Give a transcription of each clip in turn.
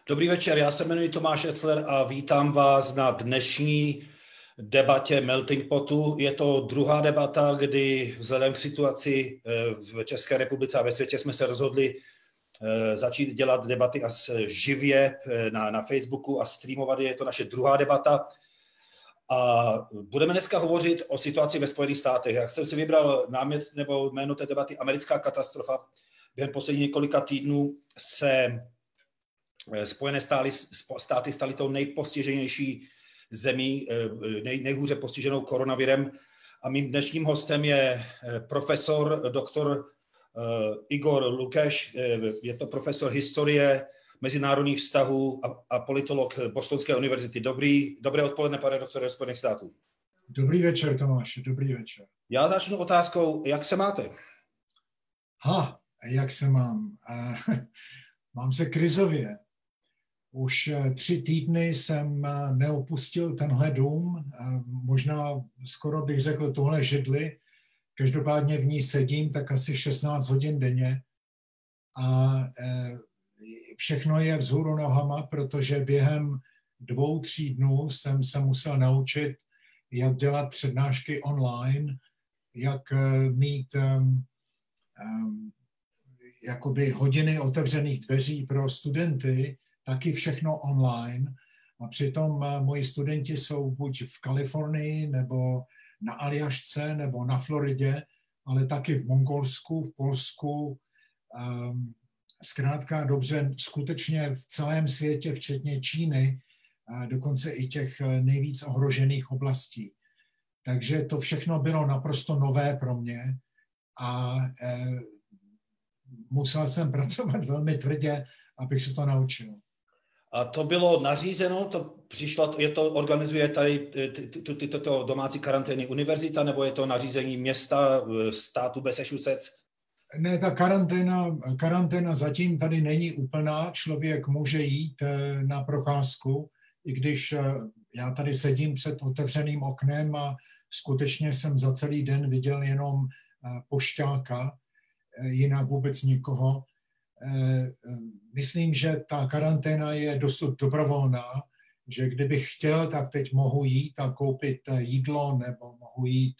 Dobrý večer, já se jmenuji Tomáš Etzler a vítám vás na dnešní debatě Melting Potu. Je to druhá debata, kdy vzhledem k situaci v České republice a ve světě jsme se rozhodli začít dělat debaty živě na Facebooku a streamovat. Je to naše druhá debata. A budeme dneska hovořit o situaci ve Spojených státech. Já jsem si vybral námět nebo jméno té debaty Americká katastrofa. Během posledních několika týdnů se Spojené státy staly tou nejpostiženější zemí, nejhůře postiženou koronavirem. A mým dnešním hostem je profesor doktor Igor Lukeš. Je to profesor historie, mezinárodních vztahů a politolog Bostonské univerzity. Dobré odpoledne, pane doktore Spojených států. Dobrý večer, Tomáši, dobrý večer. Já začnu otázkou, jak se máte? Jak se mám? Mám se krizově. Už 3 týdny jsem neopustil tenhle dům, možná skoro bych řekl tohle židli. Každopádně v ní sedím tak asi 16 hodin denně a všechno je vzhůru nohama, protože během 2-3 dnů jsem se musel naučit, jak dělat přednášky online, jak mít jakoby hodiny otevřených dveří pro studenty, taky všechno online. A přitom moji studenti jsou buď v Kalifornii, nebo na Aljašce, nebo na Floridě, ale taky v Mongolsku, v Polsku. Zkrátka dobře, skutečně v celém světě, včetně Číny, dokonce i těch nejvíc ohrožených oblastí. Takže to všechno bylo naprosto nové pro mě a musel jsem pracovat velmi tvrdě, abych se to naučil. A to bylo nařízeno, organizuje tady tyto domácí karantény univerzita, nebo je to nařízení města, státu Massachusetts? Ne, ta karanténa zatím tady není úplná, člověk může jít na procházku, i když já tady sedím před otevřeným oknem a skutečně jsem za celý den viděl jenom pošťáka, jinak vůbec nikoho. Myslím, že ta karanténa je dosud dobrovolná, že kdybych chtěl, tak teď mohu jít a koupit jídlo nebo mohu jít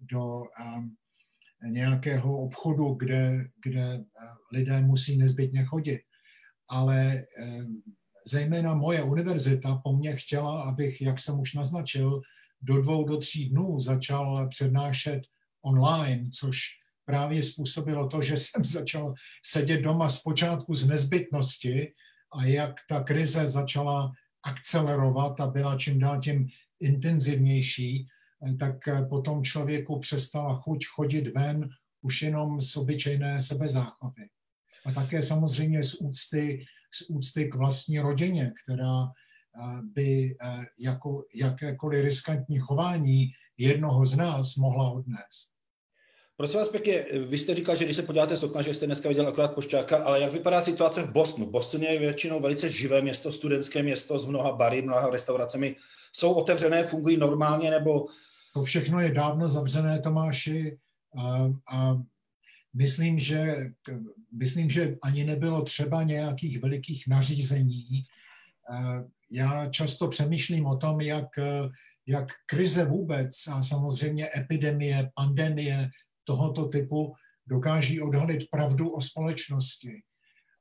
do nějakého obchodu, kde lidé musí nezbytně chodit. Ale zejména moje univerzita po mně chtěla, abych, jak jsem už naznačil, do 2 do 3 dnů začal přednášet online, což právě způsobilo to, že jsem začal sedět doma zpočátku z nezbytnosti a jak ta krize začala akcelerovat a byla čím dál tím intenzivnější, tak potom člověku přestala chuť chodit ven už jenom z obyčejné sebezáchovy. A také samozřejmě z úcty k vlastní rodině, která by jako jakékoliv riskantní chování jednoho z nás mohla odnést. Prosím vás pěkně, vy jste říkal, že když se podíváte z okna, že jste dneska viděl akorát pošťáka, ale jak vypadá situace v Bostonu? Boston je většinou velice živé město, studentské město s mnoha bary, mnoha restauracemi. Jsou otevřené, fungují normálně, nebo? To všechno je dávno zavřené, Tomáši, a myslím, že ani nebylo třeba nějakých velikých nařízení. Já často přemýšlím o tom, jak krize vůbec a samozřejmě epidemie, pandemie tohoto typu dokáží odhalit pravdu o společnosti.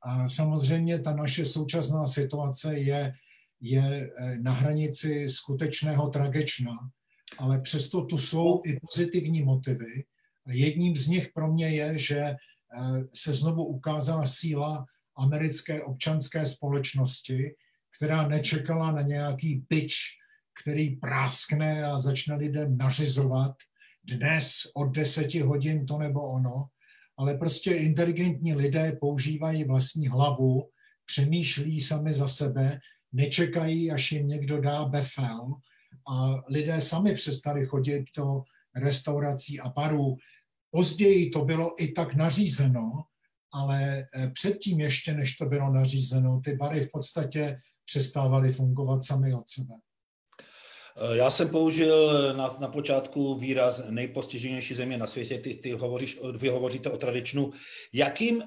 A samozřejmě ta naše současná situace je na hranici skutečného tragečna, ale přesto tu jsou i pozitivní motivy. A jedním z nich pro mě je, že se znovu ukázala síla americké občanské společnosti, která nečekala na nějaký bič, který práskne a začne lidem nařizovat dnes od 10 hodin to nebo ono, ale prostě inteligentní lidé používají vlastní hlavu, přemýšlí sami za sebe, nečekají, až jim někdo dá befel a lidé sami přestali chodit do restaurací a barů. Později to bylo i tak nařízeno, ale předtím ještě, než to bylo nařízeno, ty bary v podstatě přestávaly fungovat sami od sebe. Já jsem použil na počátku výraz nejpostiženější země na světě. Vy hovoříte o tradičnu. Jakým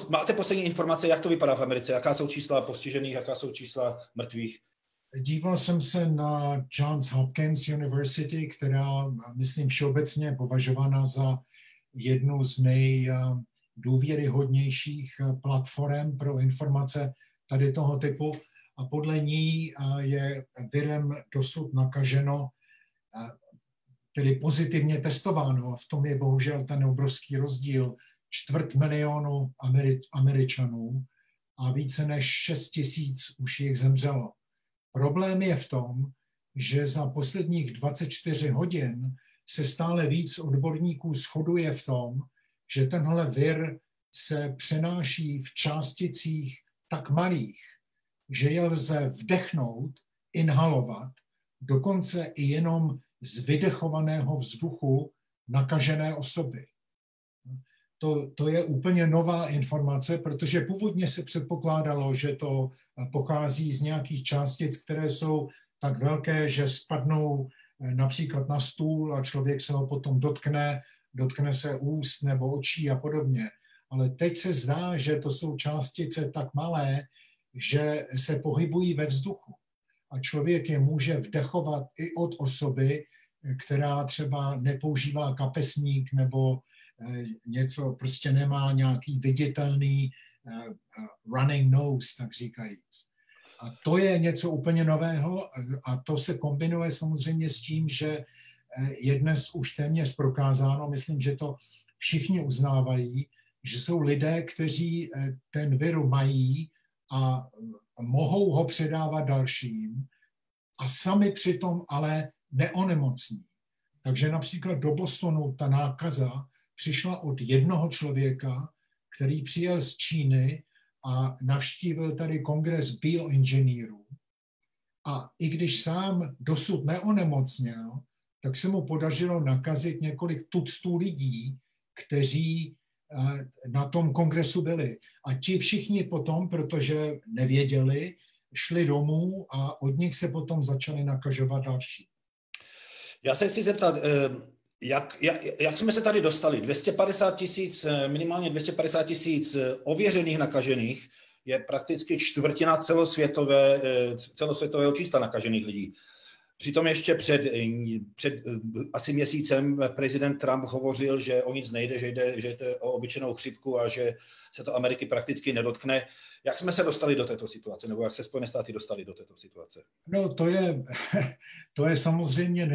Máte poslední informace, jak to vypadá v Americe? Jaká jsou čísla postižených, jaká jsou čísla mrtvých? Díval jsem se na Johns Hopkins University, která, myslím, všeobecně je považována za jednu z nejdůvěryhodnějších platform pro informace tady toho typu. A podle ní je virem dosud nakaženo, tedy pozitivně testováno. A v tom je bohužel ten obrovský rozdíl. 250 000 Američanů a více než 6 000 už jich zemřelo. Problém je v tom, že za posledních 24 hodin se stále víc odborníků shoduje v tom, že tenhle vir se přenáší v částicích tak malých, že je lze vdechnout, inhalovat, dokonce i jenom z vydechovaného vzduchu nakažené osoby. To je úplně nová informace, protože původně se předpokládalo, že to pochází z nějakých částic, které jsou tak velké, že spadnou například na stůl a člověk se ho potom dotkne se úst nebo očí a podobně. Ale teď se zdá, že to jsou částice tak malé, že se pohybují ve vzduchu. A člověk je může vdechovat i od osoby, která třeba nepoužívá kapesník nebo něco, prostě nemá nějaký viditelný running nose, tak říkajíc. A to je něco úplně nového a to se kombinuje samozřejmě s tím, že je dnes už téměř prokázáno, myslím, že to všichni uznávají, že jsou lidé, kteří ten viru mají a mohou ho předávat dalším a sami přitom ale neonemocní. Takže například do Bostonu ta nákaza přišla od jednoho člověka, který přijel z Číny a navštívil tady kongres bioinženýrů. A i když sám dosud neonemocněl, tak se mu podařilo nakazit několik tuctů lidí, kteří na tom kongresu byli. A ti všichni potom, protože nevěděli, šli domů a od nich se potom začali nakažovat další. Já se chci zeptat, jak jsme se tady dostali? 250 000, minimálně 250 000 ověřených nakažených je prakticky čtvrtina celosvětového čísla nakažených lidí. Přitom ještě před asi měsícem prezident Trump hovořil, že o nic nejde, že jde o obyčejnou chřipku a že se to Ameriky prakticky nedotkne. Jak jsme se dostali do této situace, nebo jak se Spojené státy dostali do této situace? No, to je samozřejmě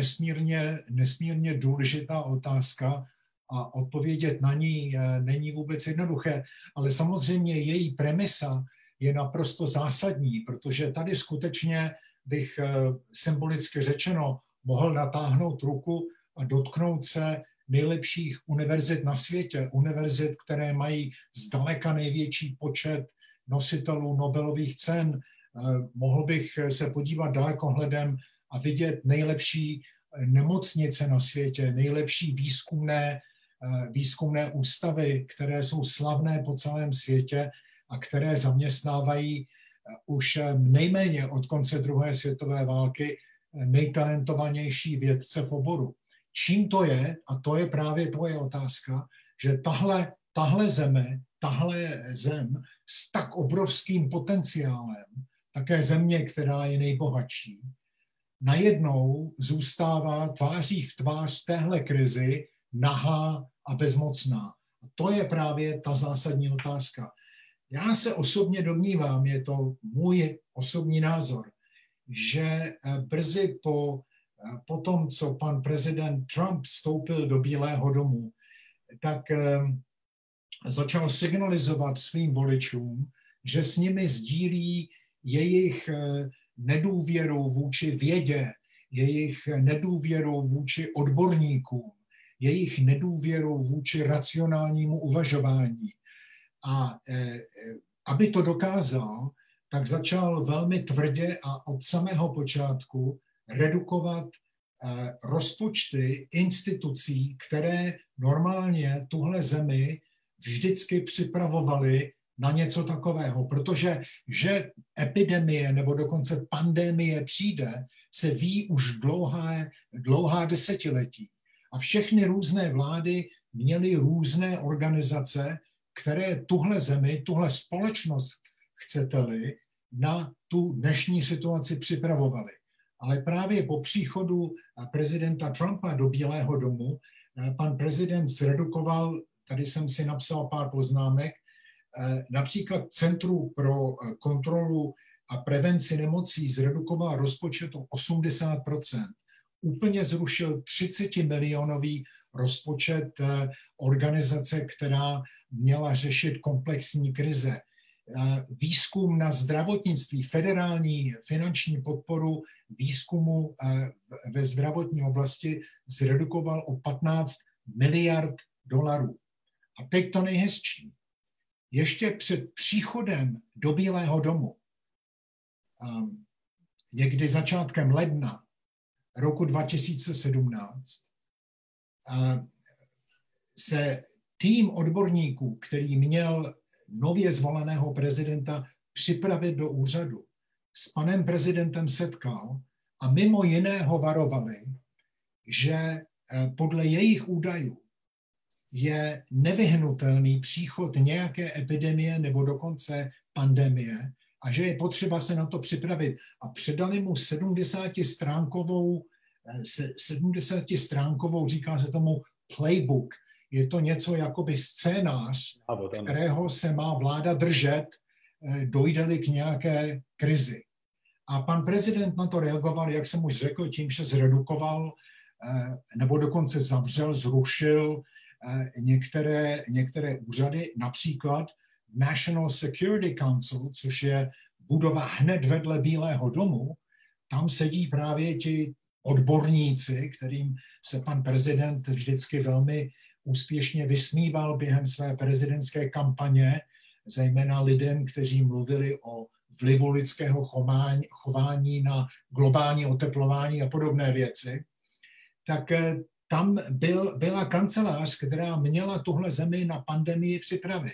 nesmírně důležitá otázka a odpovědět na ní není vůbec jednoduché, ale samozřejmě její premisa je naprosto zásadní, protože tady skutečně bych symbolicky řečeno mohl natáhnout ruku a dotknout se nejlepších univerzit na světě, univerzit, které mají zdaleka největší počet nositelů Nobelových cen. Mohl bych se podívat dalekohledem a vidět nejlepší nemocnice na světě, nejlepší výzkumné ústavy, které jsou slavné po celém světě a které zaměstnávají už nejméně od konce druhé světové války nejtalentovanější vědce v oboru. Čím to je, a to je právě tvoje otázka, že tahle zem s tak obrovským potenciálem, také země, která je nejbohatší, najednou zůstává tváří v tvář téhle krizi nahá a bezmocná. A to je právě ta zásadní otázka. Já se osobně domnívám, je to můj osobní názor, že brzy po tom, co pan prezident Trump vstoupil do Bílého domu, tak začal signalizovat svým voličům, že s nimi sdílí jejich nedůvěru vůči vědě, jejich nedůvěru vůči odborníkům, jejich nedůvěru vůči racionálnímu uvažování. A aby to dokázal, tak začal velmi tvrdě a od samého počátku redukovat rozpočty institucí, které normálně tuhle zemi vždycky připravovaly na něco takového, protože že epidemie nebo dokonce pandemie přijde, se ví už dlouhá desetiletí. A všechny různé vlády měly různé organizace, které tuhle zemi, tuhle společnost, chcete-li, na tu dnešní situaci připravovaly. Ale právě po příchodu prezidenta Trumpa do Bílého domu pan prezident zredukoval, tady jsem si napsal pár poznámek, například Centru pro kontrolu a prevenci nemocí zredukoval rozpočet o 80%. Úplně zrušil 30-milionový rozpočet organizace, která měla řešit komplexní krize. Výzkum na zdravotnictví, federální finanční podporu výzkumu ve zdravotní oblasti zredukoval o 15 miliard dolarů. A teď to nejhezčí. Ještě před příchodem do Bílého domu, někdy začátkem ledna roku 2017, se tým odborníků, který měl nově zvoleného prezidenta připravit do úřadu, s panem prezidentem setkal a mimo jiného varovali, že podle jejich údajů je nevyhnutelný příchod nějaké epidemie nebo dokonce pandemie a že je potřeba se na to připravit. A předali mu 70stránkovou, říká se tomu playbook. Je to něco jakoby scénář, kterého se má vláda držet, dojde-li k nějaké krizi. A pan prezident na to reagoval, jak jsem už řekl, tím, že zredukoval nebo dokonce zavřel, zrušil některé úřady, například National Security Council, což je budova hned vedle Bílého domu. Tam sedí právě ti odborníci, kterým se pan prezident vždycky velmi úspěšně vysmíval během své prezidentské kampaně, zejména lidem, kteří mluvili o vlivu lidského chování na globální oteplování a podobné věci, tak tam byla kancelář, která měla tuhle zemi na pandemii připravit.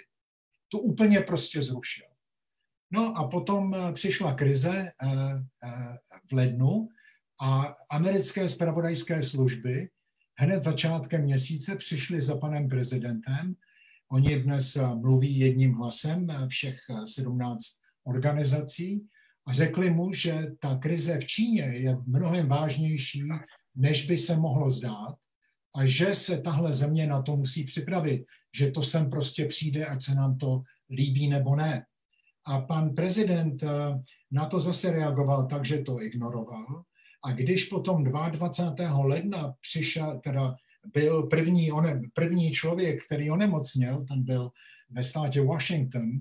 To úplně prostě zrušil. No a potom přišla krize v lednu a americké zpravodajské služby hned začátkem měsíce přišli za panem prezidentem. Oni dnes mluví jedním hlasem, všech 17 organizací, a řekli mu, že ta krize v Číně je mnohem vážnější, než by se mohlo zdát, a že se tahle země na to musí připravit, že to sem prostě přijde, ať se nám to líbí nebo ne. A pan prezident na to zase reagoval tak, že to ignoroval. A když potom 22. ledna byl první člověk, který onemocněl, ten byl ve státě Washington,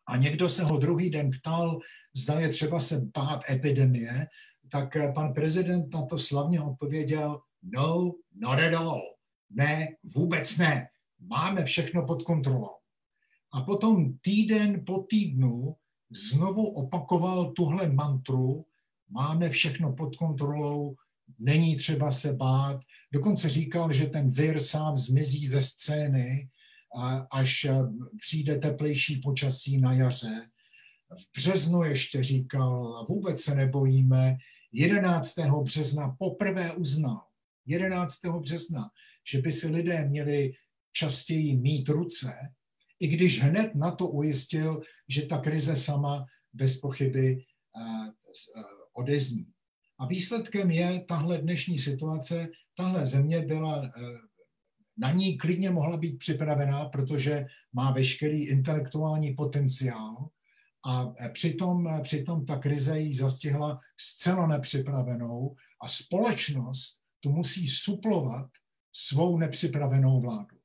a někdo se ho druhý den ptal, zda je třeba se bát epidemie, tak pan prezident na to slavně odpověděl: no, not at all. Ne, vůbec ne. Máme všechno pod kontrolou. A potom týden po týdnu znovu opakoval tuhle mantru: máme všechno pod kontrolou, není třeba se bát. Dokonce říkal, že ten vir sám zmizí ze scény, až přijde teplejší počasí na jaře. V březnu ještě říkal: vůbec se nebojíme. 11. března poprvé uznal, 11. března, že by si lidé měli častěji mít ruce, i když hned na to ujistil, že ta krize sama bez pochyby odezní. A výsledkem je tahle dnešní situace. Tahle země byla, na ní klidně mohla být připravená, protože má veškerý intelektuální potenciál, a přitom ta krize jí zastihla zcela nepřipravenou a společnost tu musí suplovat svou nepřipravenou vládu.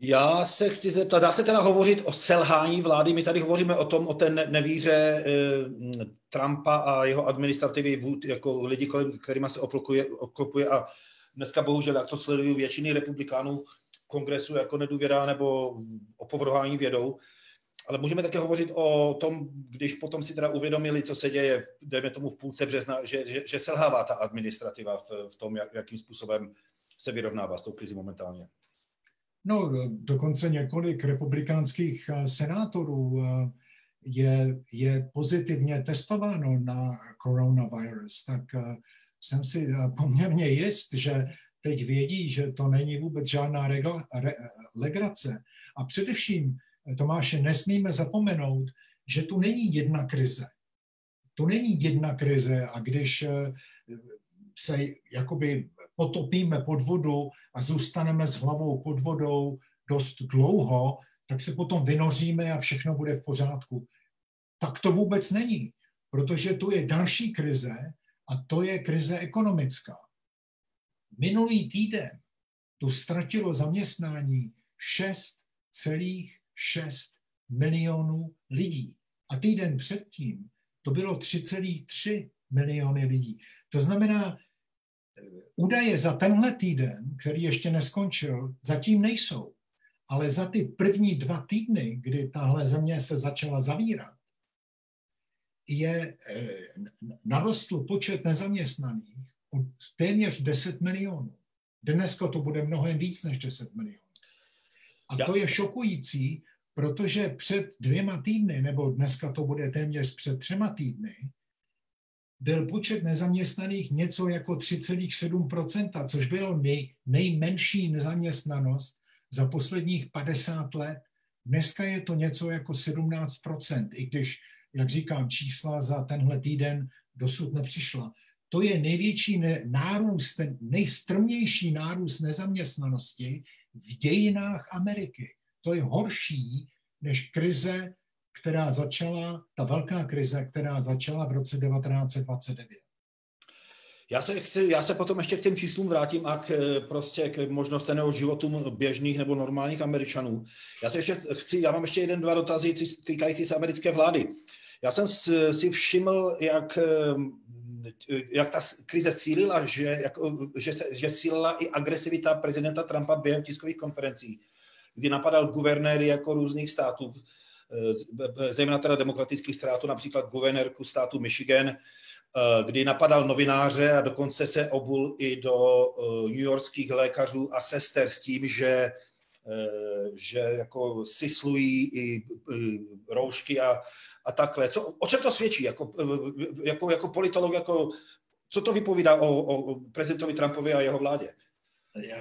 Já se chci zeptat, dá se teda hovořit o selhání vlády? My tady hovoříme o té nevíře Trumpa a jeho administrativy jako lidi, kterýma se obklopuje, a dneska bohužel, jak to sledují většiny republikánů v kongresu, jako nedůvěra nebo opovrhování vědou. Ale můžeme také hovořit o tom, když potom si teda uvědomili, co se děje, dejme tomu v půlce března, že selhává ta administrativa v tom, jakým způsobem se vyrovnává s tou krizi momentálně. No, dokonce několik republikánských senátorů je pozitivně testováno na coronavirus, tak jsem si poměrně jist, že teď vědí, že to není vůbec žádná legrace. A především, Tomáše, nesmíme zapomenout, že tu není jedna krize. To není jedna krize a když se jakoby potopíme pod vodu a zůstaneme s hlavou pod vodou dost dlouho, tak se potom vynoříme a všechno bude v pořádku. Tak to vůbec není, protože tu je další krize a to je krize ekonomická. Minulý týden tu ztratilo zaměstnání 6,6 milionů lidí. A týden předtím to bylo 3,3 miliony lidí. To znamená, údaje za tenhle týden, který ještě neskončil, zatím nejsou. Ale za ty první 2 týdny, kdy tahle země se začala zavírat, narostl počet nezaměstnaných o téměř 10 milionů. Dneska to bude mnohem víc než 10 milionů. A to je šokující, protože před 2 týdny, nebo dneska to bude téměř před 3 týdny, byl počet nezaměstnaných něco jako 3,7%, což bylo nejmenší nezaměstnanost za posledních 50 let. Dneska je to něco jako 17%, i když, jak říkám, čísla za tenhle týden dosud nepřišla. To je největší nárůst, ten nejstrmější nárůst nezaměstnanosti v dějinách Ameriky. To je horší než krize, která začala, ta velká krize, která začala v roce 1929. Já se potom ještě k těm číslům vrátím a k možnostem životům běžných nebo normálních Američanů. Já mám ještě 1-2 dotazy týkající se americké vlády. Já jsem si všiml, jak ta krize sílila, že sílila i agresivita prezidenta Trumpa během tiskových konferencí, kdy napadal guvernéry jako různých států, zejména teda demokratických států, například guvernérku státu Michigan, kdy napadal novináře a dokonce se obul i do newyorských lékařů a sester s tím, že jako sislují i roušky a takhle. O čem to svědčí? Jako politolog, co to vypovídá o prezidentovi Trumpovi a jeho vládě?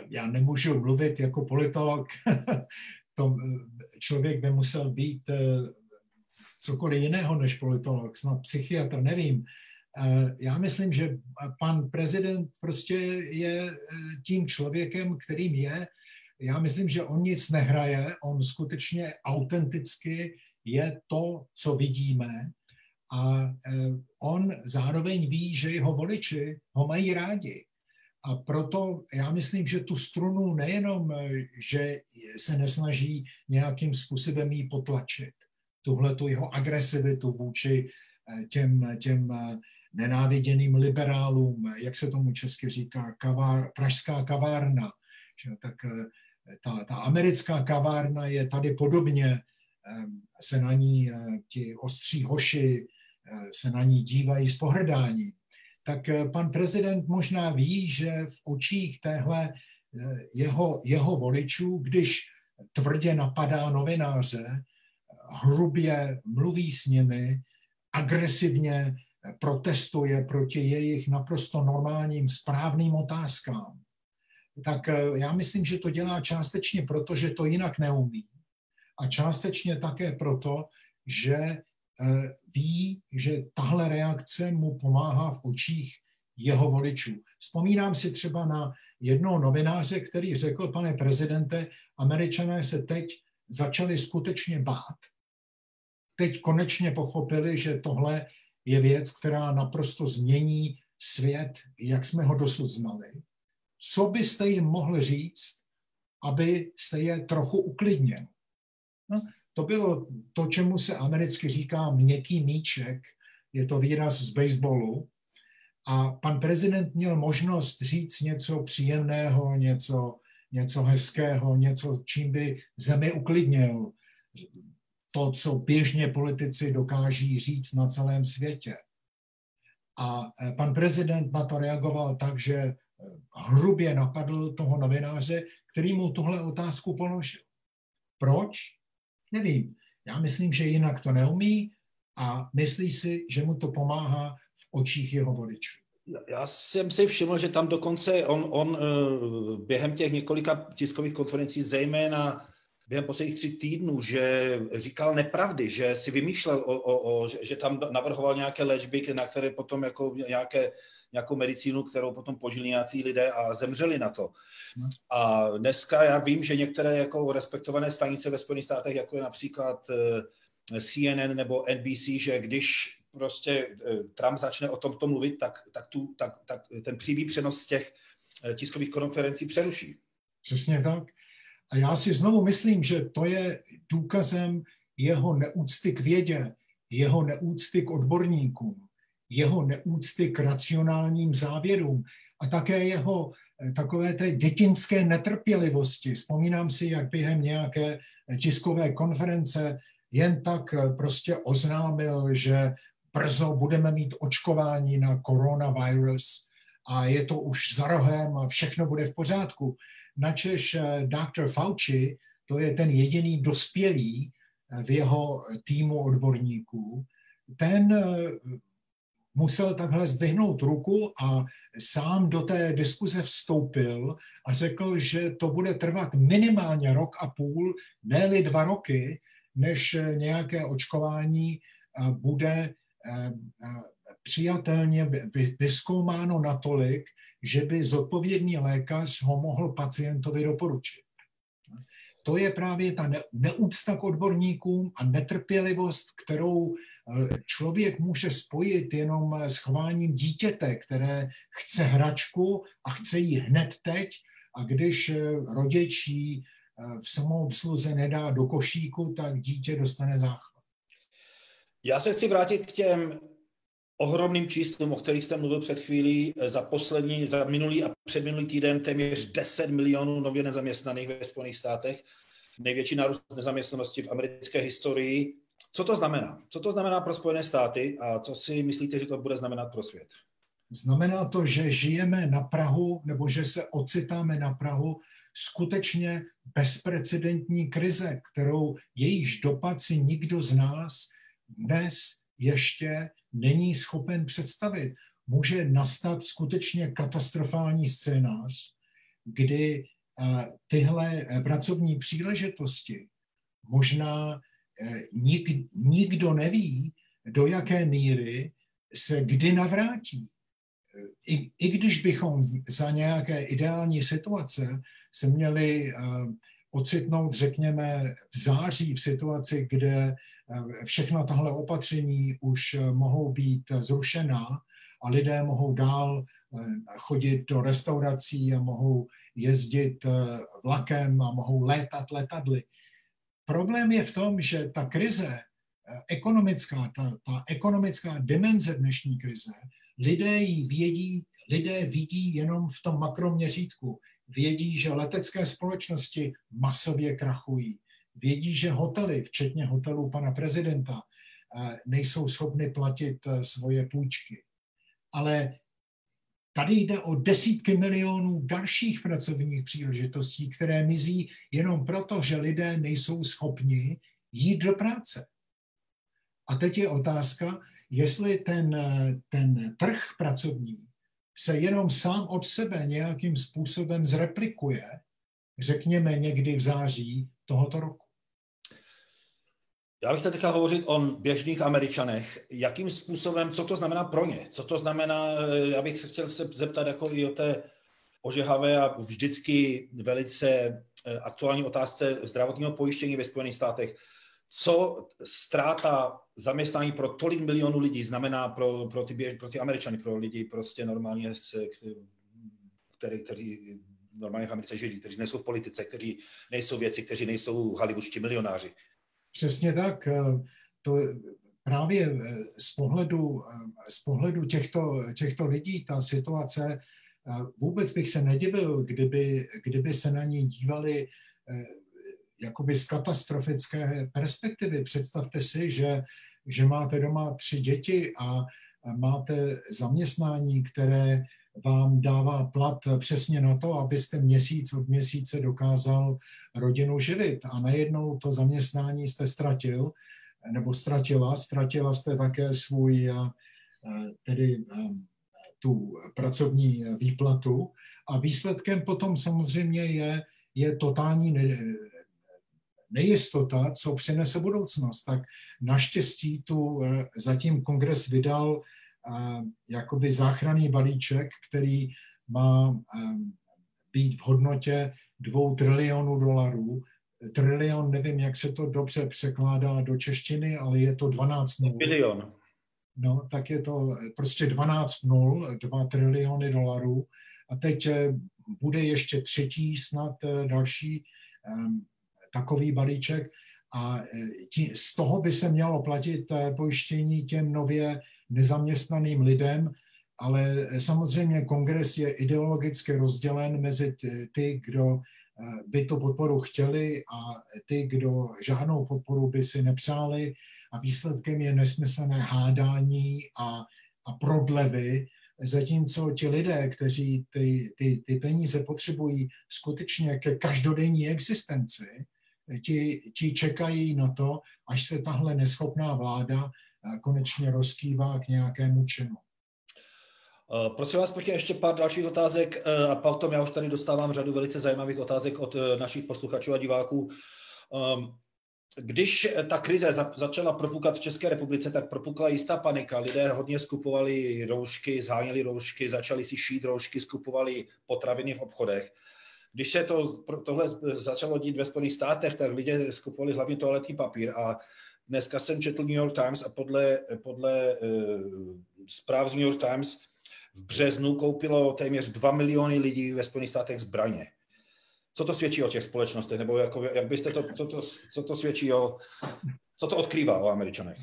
Já nemůžu mluvit jako politolog. Člověk by musel být cokoliv jiného než politolog, snad psychiatr, nevím. Já myslím, že pan prezident prostě je tím člověkem, kterým je. Já myslím, že on nic nehraje, on skutečně autenticky je to, co vidíme. A on zároveň ví, že jeho voliči ho mají rádi. A proto já myslím, že tu strunu nejenom, že se nesnaží nějakým způsobem jí potlačit, tuhletu jeho agresivitu vůči těm nenáviděným liberálům, jak se tomu česky říká, pražská kavárna. Tak ta americká kavárna je tady podobně, se na ní ti ostří hoši se na ní dívají s pohrdáním. Tak pan prezident možná ví, že v očích téhle jeho voličů, když tvrdě napadá novináře, hrubě mluví s nimi, agresivně protestuje proti jejich naprosto normálním správným otázkám, tak já myslím, že to dělá částečně proto, že to jinak neumí. A částečně také proto, že ví, že tahle reakce mu pomáhá v očích jeho voličů. Vzpomínám si třeba na jednoho novináře, který řekl: pane prezidente, Američané se teď začali skutečně bát. Teď konečně pochopili, že tohle je věc, která naprosto změní svět, jak jsme ho dosud znali. Co byste jim mohli říct, abyste je trochu uklidnil? No, to bylo to, čemu se americky říká měkký míček, je to výraz z baseballu. A pan prezident měl možnost říct něco příjemného, něco hezkého, něco, čím by zemi uklidnil. To, co běžně politici dokáží říct na celém světě. A pan prezident na to reagoval tak, že hrubě napadl toho novináře, který mu tuhle otázku položil. Proč? Nevím. Já myslím, že jinak to neumí a myslí si, že mu to pomáhá v očích jeho voličů. Já jsem si všiml, že tam dokonce on během těch několika tiskových konferencí, zejména během posledních 3 týdnů, že říkal nepravdy, že si vymýšlel, že tam navrhoval nějaké léčby, na které potom jako nějakou medicínu, kterou potom požili nějací lidé a zemřeli na to. A dneska já vím, že některé jako respektované stanice ve Spojených státech, jako je například CNN nebo NBC, že když prostě Trump začne o tomto mluvit, tak ten přímý přenos z těch tiskových konferencí přeruší. Přesně tak. A já si znovu myslím, že to je důkazem jeho neúcty k vědě, jeho neúcty k odborníkům, jeho neúcty k racionálním závěrům a také jeho takové té dětinské netrpělivosti. Vzpomínám si, jak během nějaké tiskové konference jen tak prostě oznámil, že brzo budeme mít očkování na koronavirus a je to už za rohem a všechno bude v pořádku. Načež Dr. Fauci, to je ten jediný dospělý v jeho týmu odborníků, ten musel takhle zdvihnout ruku a sám do té diskuze vstoupil a řekl, že to bude trvat minimálně 1,5 roku, ne-li 2 roky, než nějaké očkování bude přijatelně vyzkoumáno natolik, že by zodpovědný lékař ho mohl pacientovi doporučit. To je právě ta neúcta k odborníkům a netrpělivost, kterou člověk může spojit jenom s chováním dítěte, které chce hračku a chce ji hned teď, a když rodič ji v samoobsluze nedá do košíku, tak dítě dostane záchvat. Já se chci vrátit k těm ohromným číslům, o kterých jste mluvil před chvílí. Za minulý a předminulý týden téměř 10 milionů nově nezaměstnaných ve Spojených státech. Největší nárůst nezaměstnanosti v americké historii. Co to znamená? Co to znamená pro Spojené státy a co si myslíte, že to bude znamenat pro svět? Znamená to, že žijeme na prahu, nebo že se ocitáme na prahu skutečně bezprecedentní krize, kterou jejíž dopad si nikdo z nás dnes ještě není schopen představit. Může nastat skutečně katastrofální scénář, kdy tyhle pracovní příležitosti možná nikdo neví, do jaké míry se kdy navrátí. I když bychom za nějaké ideální situace se měli ocitnout, řekněme, v září v situaci, kde všechna tahle opatření už mohou být zrušená a lidé mohou dál chodit do restaurací a mohou jezdit vlakem a mohou létat letadly. Problém je v tom, že ta krize ekonomická, ta ekonomická dimenze dnešní krize, lidé vidí jenom v tom makroměřítku. Vědí, že letecké společnosti masově krachují. Vědí, že hotely, včetně hotelů pana prezidenta, nejsou schopny platit svoje půjčky. Ale tady jde o desítky milionů dalších pracovních příležitostí, které mizí jenom proto, že lidé nejsou schopni jít do práce. A teď je otázka, jestli ten trh pracovní se jenom sám od sebe nějakým způsobem zreplikuje, řekněme někdy v září tohoto roku. Já bych teď hovořit o běžných Američanech. Jakým způsobem, co to znamená pro ně? Co to znamená, já bych se chtěl zeptat jako i o té ožehavé a vždycky velice aktuální otázce zdravotního pojištění ve Spojených státech. Co ztráta zaměstnání pro tolik milionů lidí znamená pro ty Američany, pro lidi prostě normálně, kteří normálně v Americe žijí, kteří nejsou v politice, kteří nejsou vědci, kteří nejsou hollywoodští milionáři. Přesně tak. To právě z pohledu těchto lidí ta situace, vůbec bych se nedivil, kdyby se na ní dívali jakoby z katastrofické perspektivy. Představte si, že máte doma 3 děti a máte zaměstnání, které vám dává plat přesně na to, abyste měsíc od měsíce dokázal rodinu živit. A najednou to zaměstnání jste ztratil, nebo ztratila jste také svůj tedy tu pracovní výplatu a výsledkem potom samozřejmě je totální nejistota, co přinese budoucnost. Tak naštěstí tu zatím kongres vydal jakoby záchranný balíček, který má být v hodnotě $2 trilionů. Trilion, nevím, jak se to dobře překládá do češtiny, ale je to 12 nul. Bilion. No, tak je to prostě 12 nul, $2 triliony. A teď bude ještě třetí, snad další takový balíček. A z toho by se mělo platit pojištění těm nově nezaměstnaným lidem, ale samozřejmě kongres je ideologicky rozdělen mezi ty, kdo by tu podporu chtěli a ty, kdo žádnou podporu by si nepřáli a výsledkem je nesmyslné hádání a prodlevy, zatímco ti lidé, kteří ty peníze potřebují skutečně ke každodenní existenci, ti čekají na to, až se tahle neschopná vláda konečně rozkývá k nějakému činu. Prosím vás, pojďte ještě pár dalších otázek a potom já už tady dostávám řadu velice zajímavých otázek od našich posluchačů a diváků. Když ta krize začala propukat v České republice, tak propukla jistá panika. Lidé hodně skupovali roušky, sháněli roušky, začali si šít roušky, skupovali potraviny v obchodech. Když se tohle začalo dít ve Spojených státech, tak lidé skupovali hlavně toaletní papír a dneska jsem četl New York Times a podle zpráv z New York Times v březnu koupilo téměř 2 miliony lidí ve Spojených státech zbraně. Co to svědčí o těch společnostech? Nebo jak byste co to svědčí co to odkrývá o Američanech?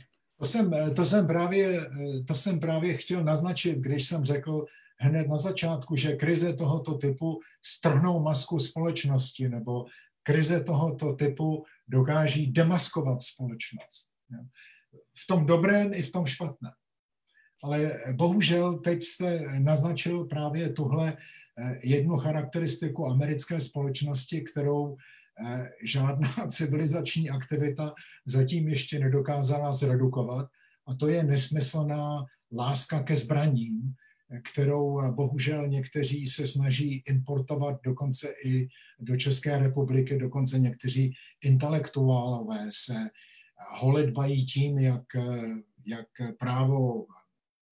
To jsem právě chtěl naznačit, když jsem řekl hned na začátku, že krize tohoto typu strhnou masku společnosti, nebo krize tohoto typu dokáží demaskovat společnost. V tom dobrém i v tom špatném. Ale bohužel teď jste naznačil právě tuhle jednu charakteristiku americké společnosti, kterou žádná civilizační aktivita zatím ještě nedokázala zredukovat, a to je nesmyslná láska ke zbraním, kterou bohužel někteří se snaží importovat dokonce i do České republiky, dokonce někteří intelektuálové se holedbají tím, jak právo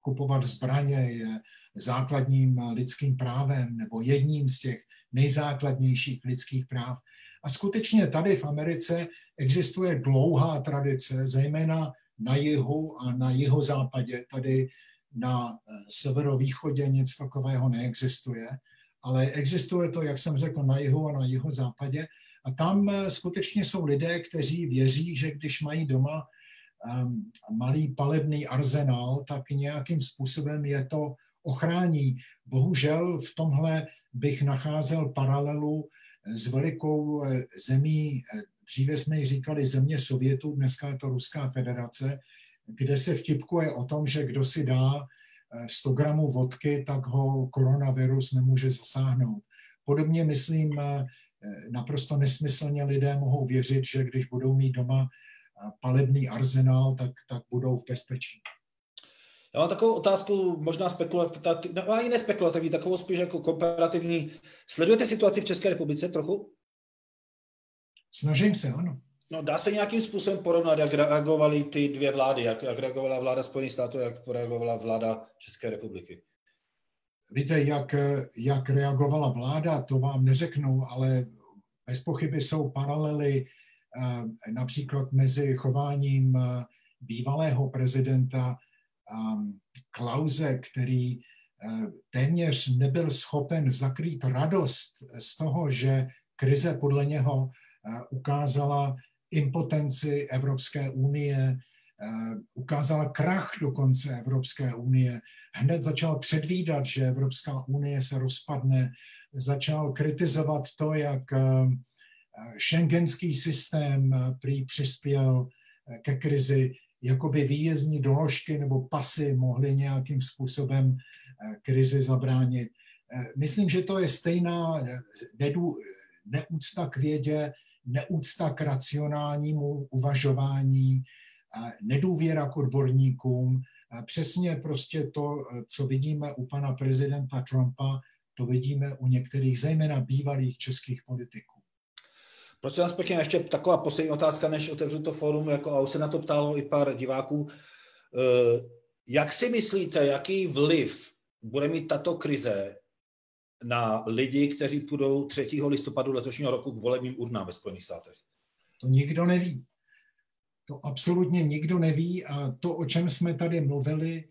kupovat zbraně je základním lidským právem nebo jedním z těch nejzákladnějších lidských práv. A skutečně tady v Americe existuje dlouhá tradice, zejména na jihu a na jihozápadě. Tady na severovýchodě nic takového neexistuje, ale existuje to, jak jsem řekl, na jihu a na jihozápadě. A tam skutečně jsou lidé, kteří věří, že když mají doma malý palebný arzenál, tak nějakým způsobem je to ochrání. Bohužel v tomhle bych nacházel paralelu s velikou zemí, dříve jsme ji říkali země Sovětů, dneska je to Ruská federace, kde se vtipkuje o tom, že kdo si dá 100 gramů vodky, tak ho koronavirus nemůže zasáhnout. Podobně myslím, naprosto nesmyslně lidé mohou věřit, že když budou mít doma palebný arzenál, tak budou v bezpečí. Já mám takovou otázku, možná spekulativní, no ani nespekulativní, takovou spíš jako komparativní. Sledujete situaci v České republice trochu? Snažím se, ano. No, dá se nějakým způsobem porovnat, jak reagovaly ty dvě vlády, jak reagovala vláda Spojených států, jak reagovala vláda České republiky? Víte, jak reagovala vláda, to vám neřeknu, ale bez pochyby jsou paralely například mezi chováním bývalého prezidenta Klause, který téměř nebyl schopen zakrýt radost z toho, že krize podle něho ukázala impotenci Evropské unie, ukázala krach dokonce Evropské unie. Hned začal předvídat, že Evropská unie se rozpadne, začal kritizovat to, jak schengenský systém prý přispěl ke krizi, jakoby výjezdní doložky nebo pasy mohly nějakým způsobem krizi zabránit. Myslím, že to je stejná neúcta k vědě, neúcta k racionálnímu uvažování, nedůvěra k odborníkům. přesně prostě to, co vidíme u pana prezidenta Trumpa, to vidíme u některých, zejména bývalých českých politiků. Prosím vás pěkně, ještě taková poslední otázka, než otevřu to fórum, a už se na to ptalo i pár diváků. Jak si myslíte, jaký vliv bude mít tato krize na lidi, kteří půjdou 3. listopadu letošního roku k volebním urnám ve Spojených státech? To nikdo neví. To absolutně nikdo neví a to, o čem jsme tady mluvili,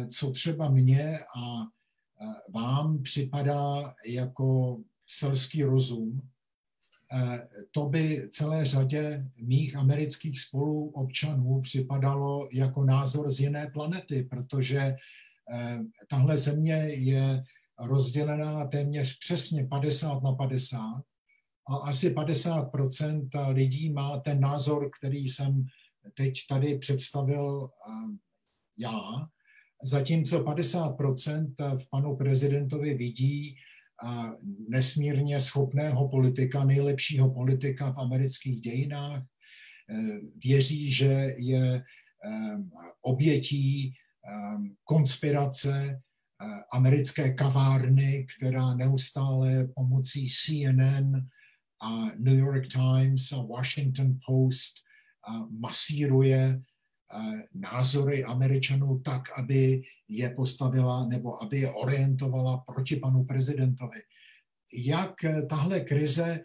co třeba mně a vám připadá jako selský rozum, to by celé řadě mých amerických spoluobčanů připadalo jako názor z jiné planety, protože tahle země je rozdělená téměř přesně 50/50 a asi 50% lidí má ten názor, který jsem teď tady představil já, zatímco 50% v panu prezidentovi vidí nesmírně schopného politika, nejlepšího politika v amerických dějinách, věří, že je obětí konspirace americké kavárny, která neustále pomocí CNN a New York Times a Washington Post masíruje názory Američanů tak, aby je postavila nebo aby je orientovala proti panu prezidentovi. Jak tahle krize,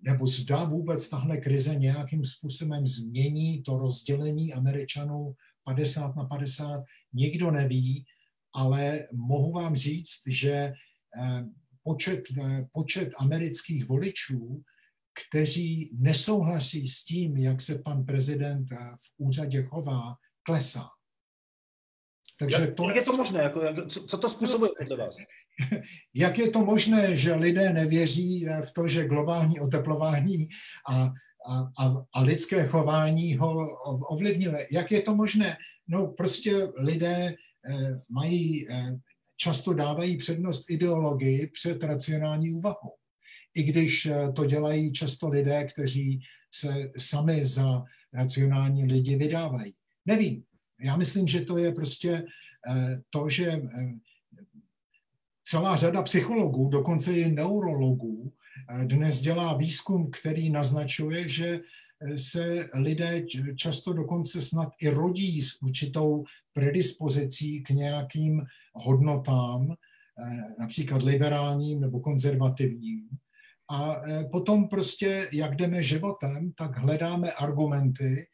nebo zda vůbec tahle krize nějakým způsobem změní to rozdělení Američanů 50/50, nikdo neví, ale mohu vám říct, že počet amerických voličů, kteří nesouhlasí s tím, jak se pan prezident v úřadě chová, klesá. Takže jak je to možné? Co to způsobuje podle vás? Jak je to možné, že lidé nevěří v to, že globální oteplování a lidské chování ho ovlivňuje? Jak je to možné? No prostě lidé často dávají přednost ideologii před racionální úvahou. I když to dělají často lidé, kteří se sami za racionální lidi vydávají. Nevím. Já myslím, že to je prostě to, že celá řada psychologů, dokonce i neurologů, dnes dělá výzkum, který naznačuje, že se lidé často dokonce snad i rodí s určitou predispozicí k nějakým hodnotám, například liberálním nebo konzervativním. A potom prostě, jak jdeme životem, tak hledáme argumenty,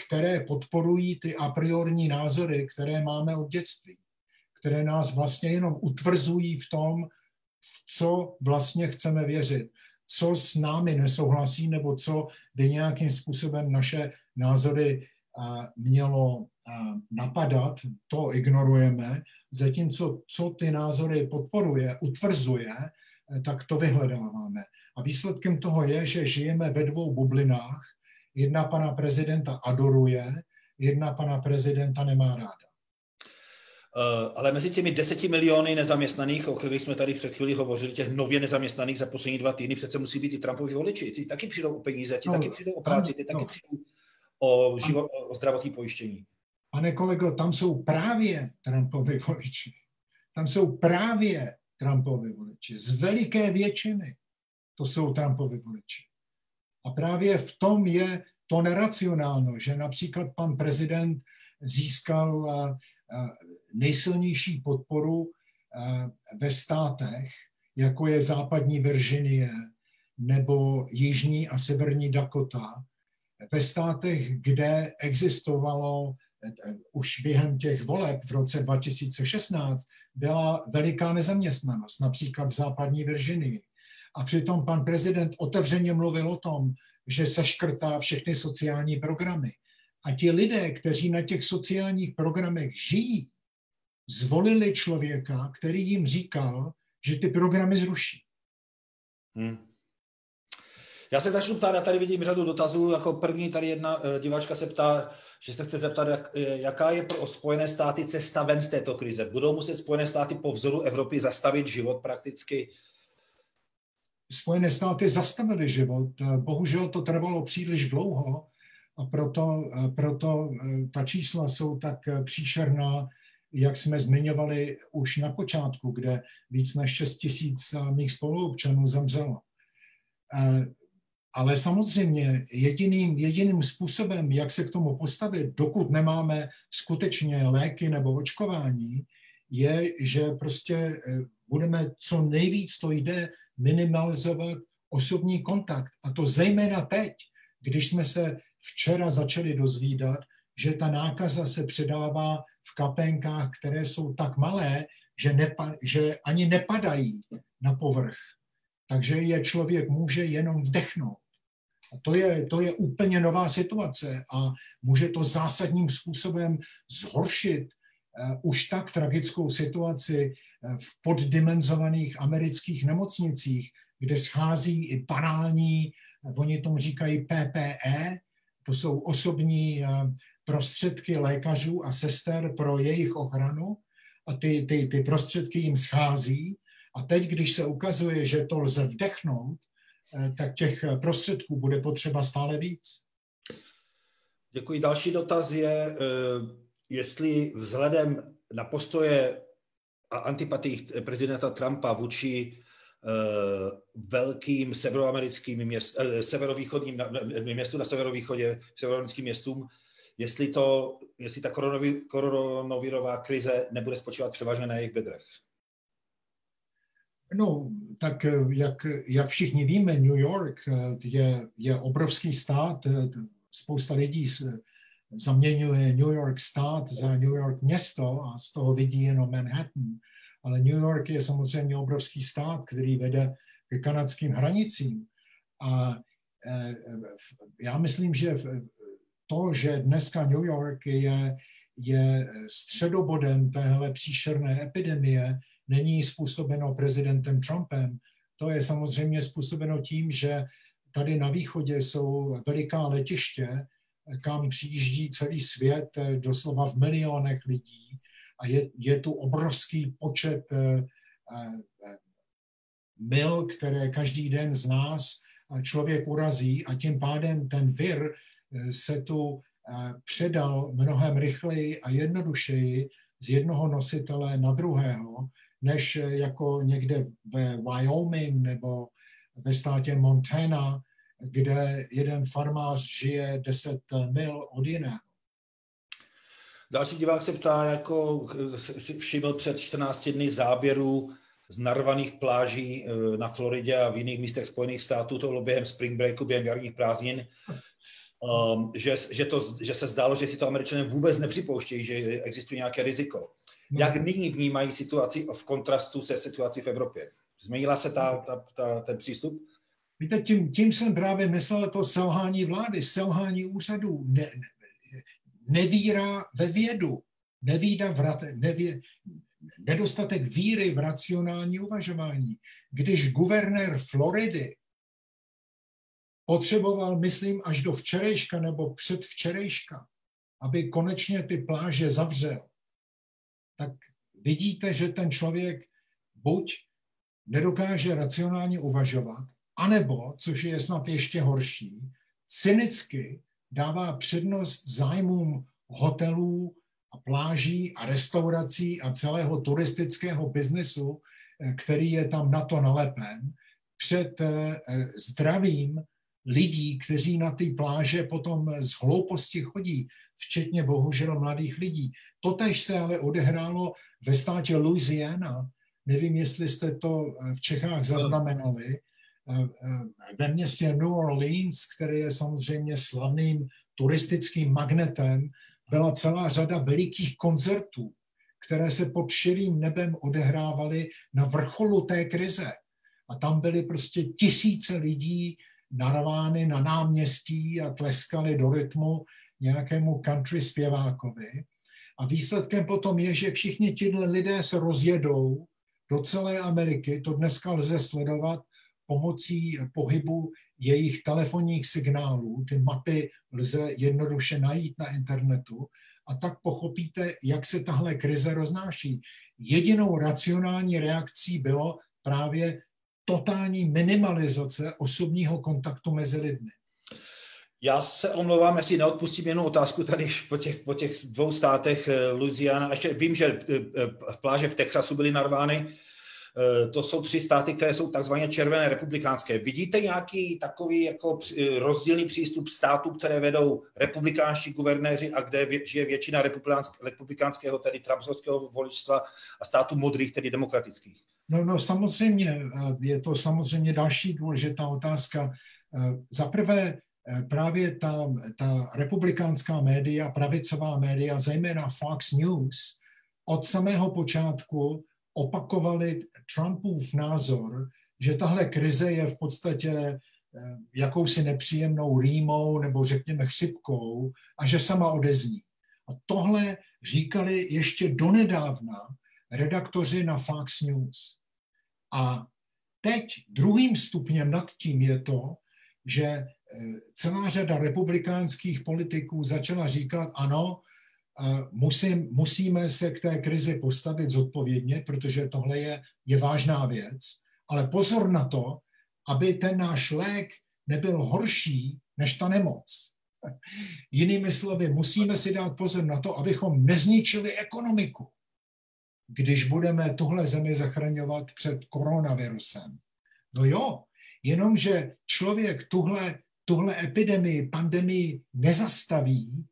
které podporují ty a priorní názory, které máme od dětství, které nás vlastně jenom utvrzují v tom, v co vlastně chceme věřit, co s námi nesouhlasí, nebo co by nějakým způsobem naše názory mělo napadat, to ignorujeme, zatímco co ty názory podporuje, utvrzuje, tak to vyhledáváme. A výsledkem toho je, že žijeme ve dvou bublinách. Jedna pana prezidenta adoruje, jedna pana prezidenta nemá ráda. Ale mezi těmi 10 miliony nezaměstnaných, o kterých jsme tady před chvílí hovořili, těch nově nezaměstnaných za poslední 2 týdny, přece musí být i Trumpovi voliči. Ty taky přijdou o peníze, ty taky přijdou o práci, ty taky přijdou o zdravotní pojištění. Pane kolego, tam jsou právě Trumpovi voliči. Tam jsou právě Trumpovi voliči. Z veliké většiny to jsou Trumpovi voliči. A právě v tom je to neracionálno, že například pan prezident získal nejsilnější podporu ve státech, jako je západní Virginie nebo jižní a severní Dakota, ve státech, kde existovalo už během těch voleb v roce 2016, byla veliká nezaměstnanost, například v západní Virginii. A přitom pan prezident otevřeně mluvil o tom, že seškrtá všechny sociální programy. A ti lidé, kteří na těch sociálních programech žijí, zvolili člověka, který jim říkal, že ty programy zruší. Já se začnu ptát, já tady vidím řadu dotazů. Jako první tady jedna diváčka se ptá, že se chce zeptat, jaká je pro Spojené státy cesta ven z této krize. Budou muset Spojené státy po vzoru Evropy zastavit život prakticky? Spojené státy zastavily život. Bohužel to trvalo příliš dlouho a proto ta čísla jsou tak příšerná, jak jsme zmiňovali už na počátku, kde víc než 6 000 mých spoluobčanů zemřelo. Ale samozřejmě jediným způsobem, jak se k tomu postavit, dokud nemáme skutečně léky nebo očkování, je, že prostě budeme co nejvíc to jde minimalizovat osobní kontakt. A to zejména teď, když jsme se včera začali dozvídat, že ta nákaza se předává v kapénkách, které jsou tak malé, že ani nepadají na povrch. Takže je člověk může jenom vdechnout. A to je úplně nová situace a může to zásadním způsobem zhoršit už tak tragickou situaci v poddimenzovaných amerických nemocnicích, kde schází i banální, oni tomu říkají PPE, to jsou osobní prostředky lékařů a sester pro jejich ochranu a ty prostředky jim schází. A teď, když se ukazuje, že to lze vdechnout, tak těch prostředků bude potřeba stále víc. Děkuji. Další dotaz je, jestli vzhledem na postoje a antipatii prezidenta Trumpa vůči velkým severoamerickým severovýchodním městům na severovýchodě, severoamerickým městům, jestli ta koronavirová krize nebude spočívat převážně na jejich bedrech. No, tak jak všichni víme, New York je obrovský stát, spousta lidí zaměňuje New York stát za New York město a z toho vidí jenom Manhattan. Ale New York je samozřejmě obrovský stát, který vede ke kanadským hranicím. A já myslím, že to, že dneska New York je středobodem téhle příšerné epidemie, není způsobeno prezidentem Trumpem. To je samozřejmě způsobeno tím, že tady na východě jsou veliká letiště, kam přijíždí celý svět, doslova v milionech lidí. A je tu obrovský počet mil, které každý den z nás člověk urazí a tím pádem ten vir se tu předal mnohem rychleji a jednodušeji z jednoho nositele na druhého, než jako někde ve Wyoming nebo ve státě Montana, kde jeden farmář žije 10 mil od jiného. Další divák se ptá, jako si všiml před 14 dny záběrů z narvaných pláží na Floridě a v jiných místech Spojených států, to bylo během spring breaku, během jarních prázdnin, že se zdálo, že si to Američané vůbec nepřipouštějí, že existuje nějaké riziko. Jak nyní vnímají situaci v kontrastu se situací v Evropě? Změnila se ten přístup? Víte, tím jsem právě myslel to selhání vlády, selhání úřadů, nevíra ve vědu, nedostatek víry v racionální uvažování. Když guvernér Floridy potřeboval, myslím, až do včerejška nebo předvčerejška, aby konečně ty pláže zavřel, tak vidíte, že ten člověk buď nedokáže racionálně uvažovat, anebo, což je snad ještě horší, cynicky dává přednost zájmům hotelů a pláží a restaurací a celého turistického biznesu, který je tam na to nalepen, před zdravím lidí, kteří na ty pláže potom z hlouposti chodí, včetně bohužel mladých lidí. Totéž se ale odehrálo ve státě Louisiana. Nevím, jestli jste to v Čechách zaznamenali. Ve městě New Orleans, který je samozřejmě slavným turistickým magnetem, byla celá řada velikých koncertů, které se pod širým nebem odehrávaly na vrcholu té krize. A tam byly prostě tisíce lidí narvány na náměstí a tleskali do rytmu nějakému country zpěvákovi. A výsledkem potom je, že všichni tihle lidé se rozjedou do celé Ameriky. To dneska lze sledovat pomocí pohybu jejich telefonních signálů. Ty mapy lze jednoduše najít na internetu a tak pochopíte, jak se tahle krize roznáší. Jedinou racionální reakcí bylo právě totální minimalizace osobního kontaktu mezi lidmi. Já se omlouvám, jestli neodpustím jednu otázku tady po těch dvou státech Louisiana. Ještě vím, že pláže v Texasu byly narvány. To jsou 3 státy, které jsou takzvaně červené republikánské. Vidíte nějaký takový jako rozdílný přístup států, které vedou republikánští guvernéři a kde žije většina republikánského, tedy trumpsovského voličstva a států modrých, tedy demokratických? No samozřejmě, je to samozřejmě další důležitá otázka. Za prvé, právě ta republikánská média, pravicová média, zejména Fox News, od samého počátku opakovali Trumpův názor, že tahle krize je v podstatě jakousi nepříjemnou rýmou nebo řekněme chřipkou a že sama odezní. A tohle říkali ještě donedávna redaktoři na Fox News. A teď druhým stupněm nad tím je to, že celá řada republikánských politiků začala říkat, ano, musíme se k té krizi postavit zodpovědně, protože tohle je vážná věc, ale pozor na to, aby ten náš lék nebyl horší než ta nemoc. Jinými slovy, musíme si dát pozor na to, abychom nezničili ekonomiku, když budeme tuhle zemi zachraňovat před koronavirusem. No jo, jenomže člověk tuhle epidemii, pandemii nezastaví,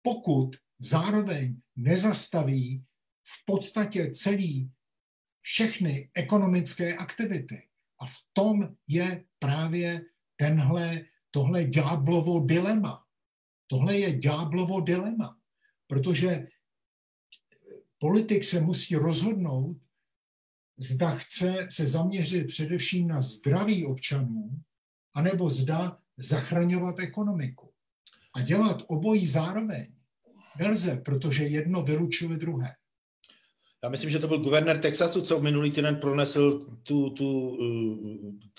pokud zároveň nezastaví v podstatě všechny ekonomické aktivity. A v tom je právě tohle ďáblovo dilema. Tohle je ďáblovo dilema, protože politik se musí rozhodnout, zda chce se zaměřit především na zdraví občanů, anebo zda zachraňovat ekonomiku. A dělat obojí zároveň nelze, protože jedno vylučuje druhé. Já myslím, že to byl guvernér Texasu, co v minulý týden pronesl tu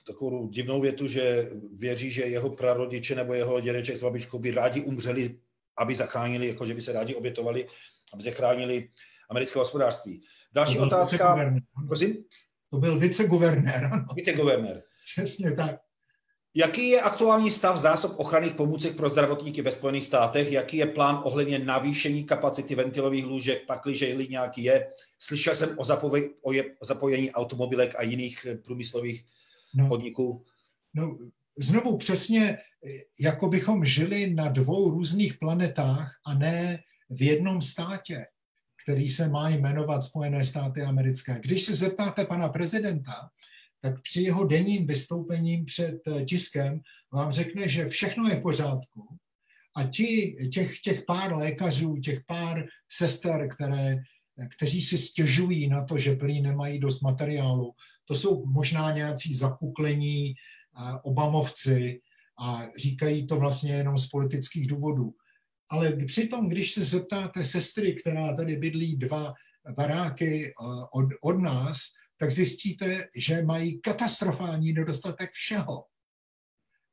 takovou divnou větu, že věří, že jeho prarodiče nebo jeho dědeček s babičkou by rádi umřeli, aby zachránili, jakože by se rádi obětovali, aby zachránili americké hospodářství. Další otázka. Prosím? To byl viceguvernér. Ano. Viceguvernér. Přesně tak. Jaký je aktuální stav zásob ochranných pomůcek pro zdravotníky ve Spojených státech? Jaký je plán ohledně navýšení kapacity ventilových lůžek, pakliže nějaký je? Slyšel jsem o zapojení automobilek a jiných průmyslových podniků. No, znovu přesně, jako bychom žili na 2 různých planetách a ne v jednom státě, který se má jmenovat Spojené státy americké. Když se zeptáte pana prezidenta, tak při jeho denním vystoupením před tiskem vám řekne, že všechno je v pořádku a těch pár lékařů, těch pár sester, kteří si stěžují na to, že prý nemají dost materiálu, to jsou možná nějací zapuklení obamovci a říkají to vlastně jenom z politických důvodů. Ale přitom, když se zeptáte sestry, která tady bydlí 2 baráky od nás, tak zjistíte, že mají katastrofální nedostatek všeho.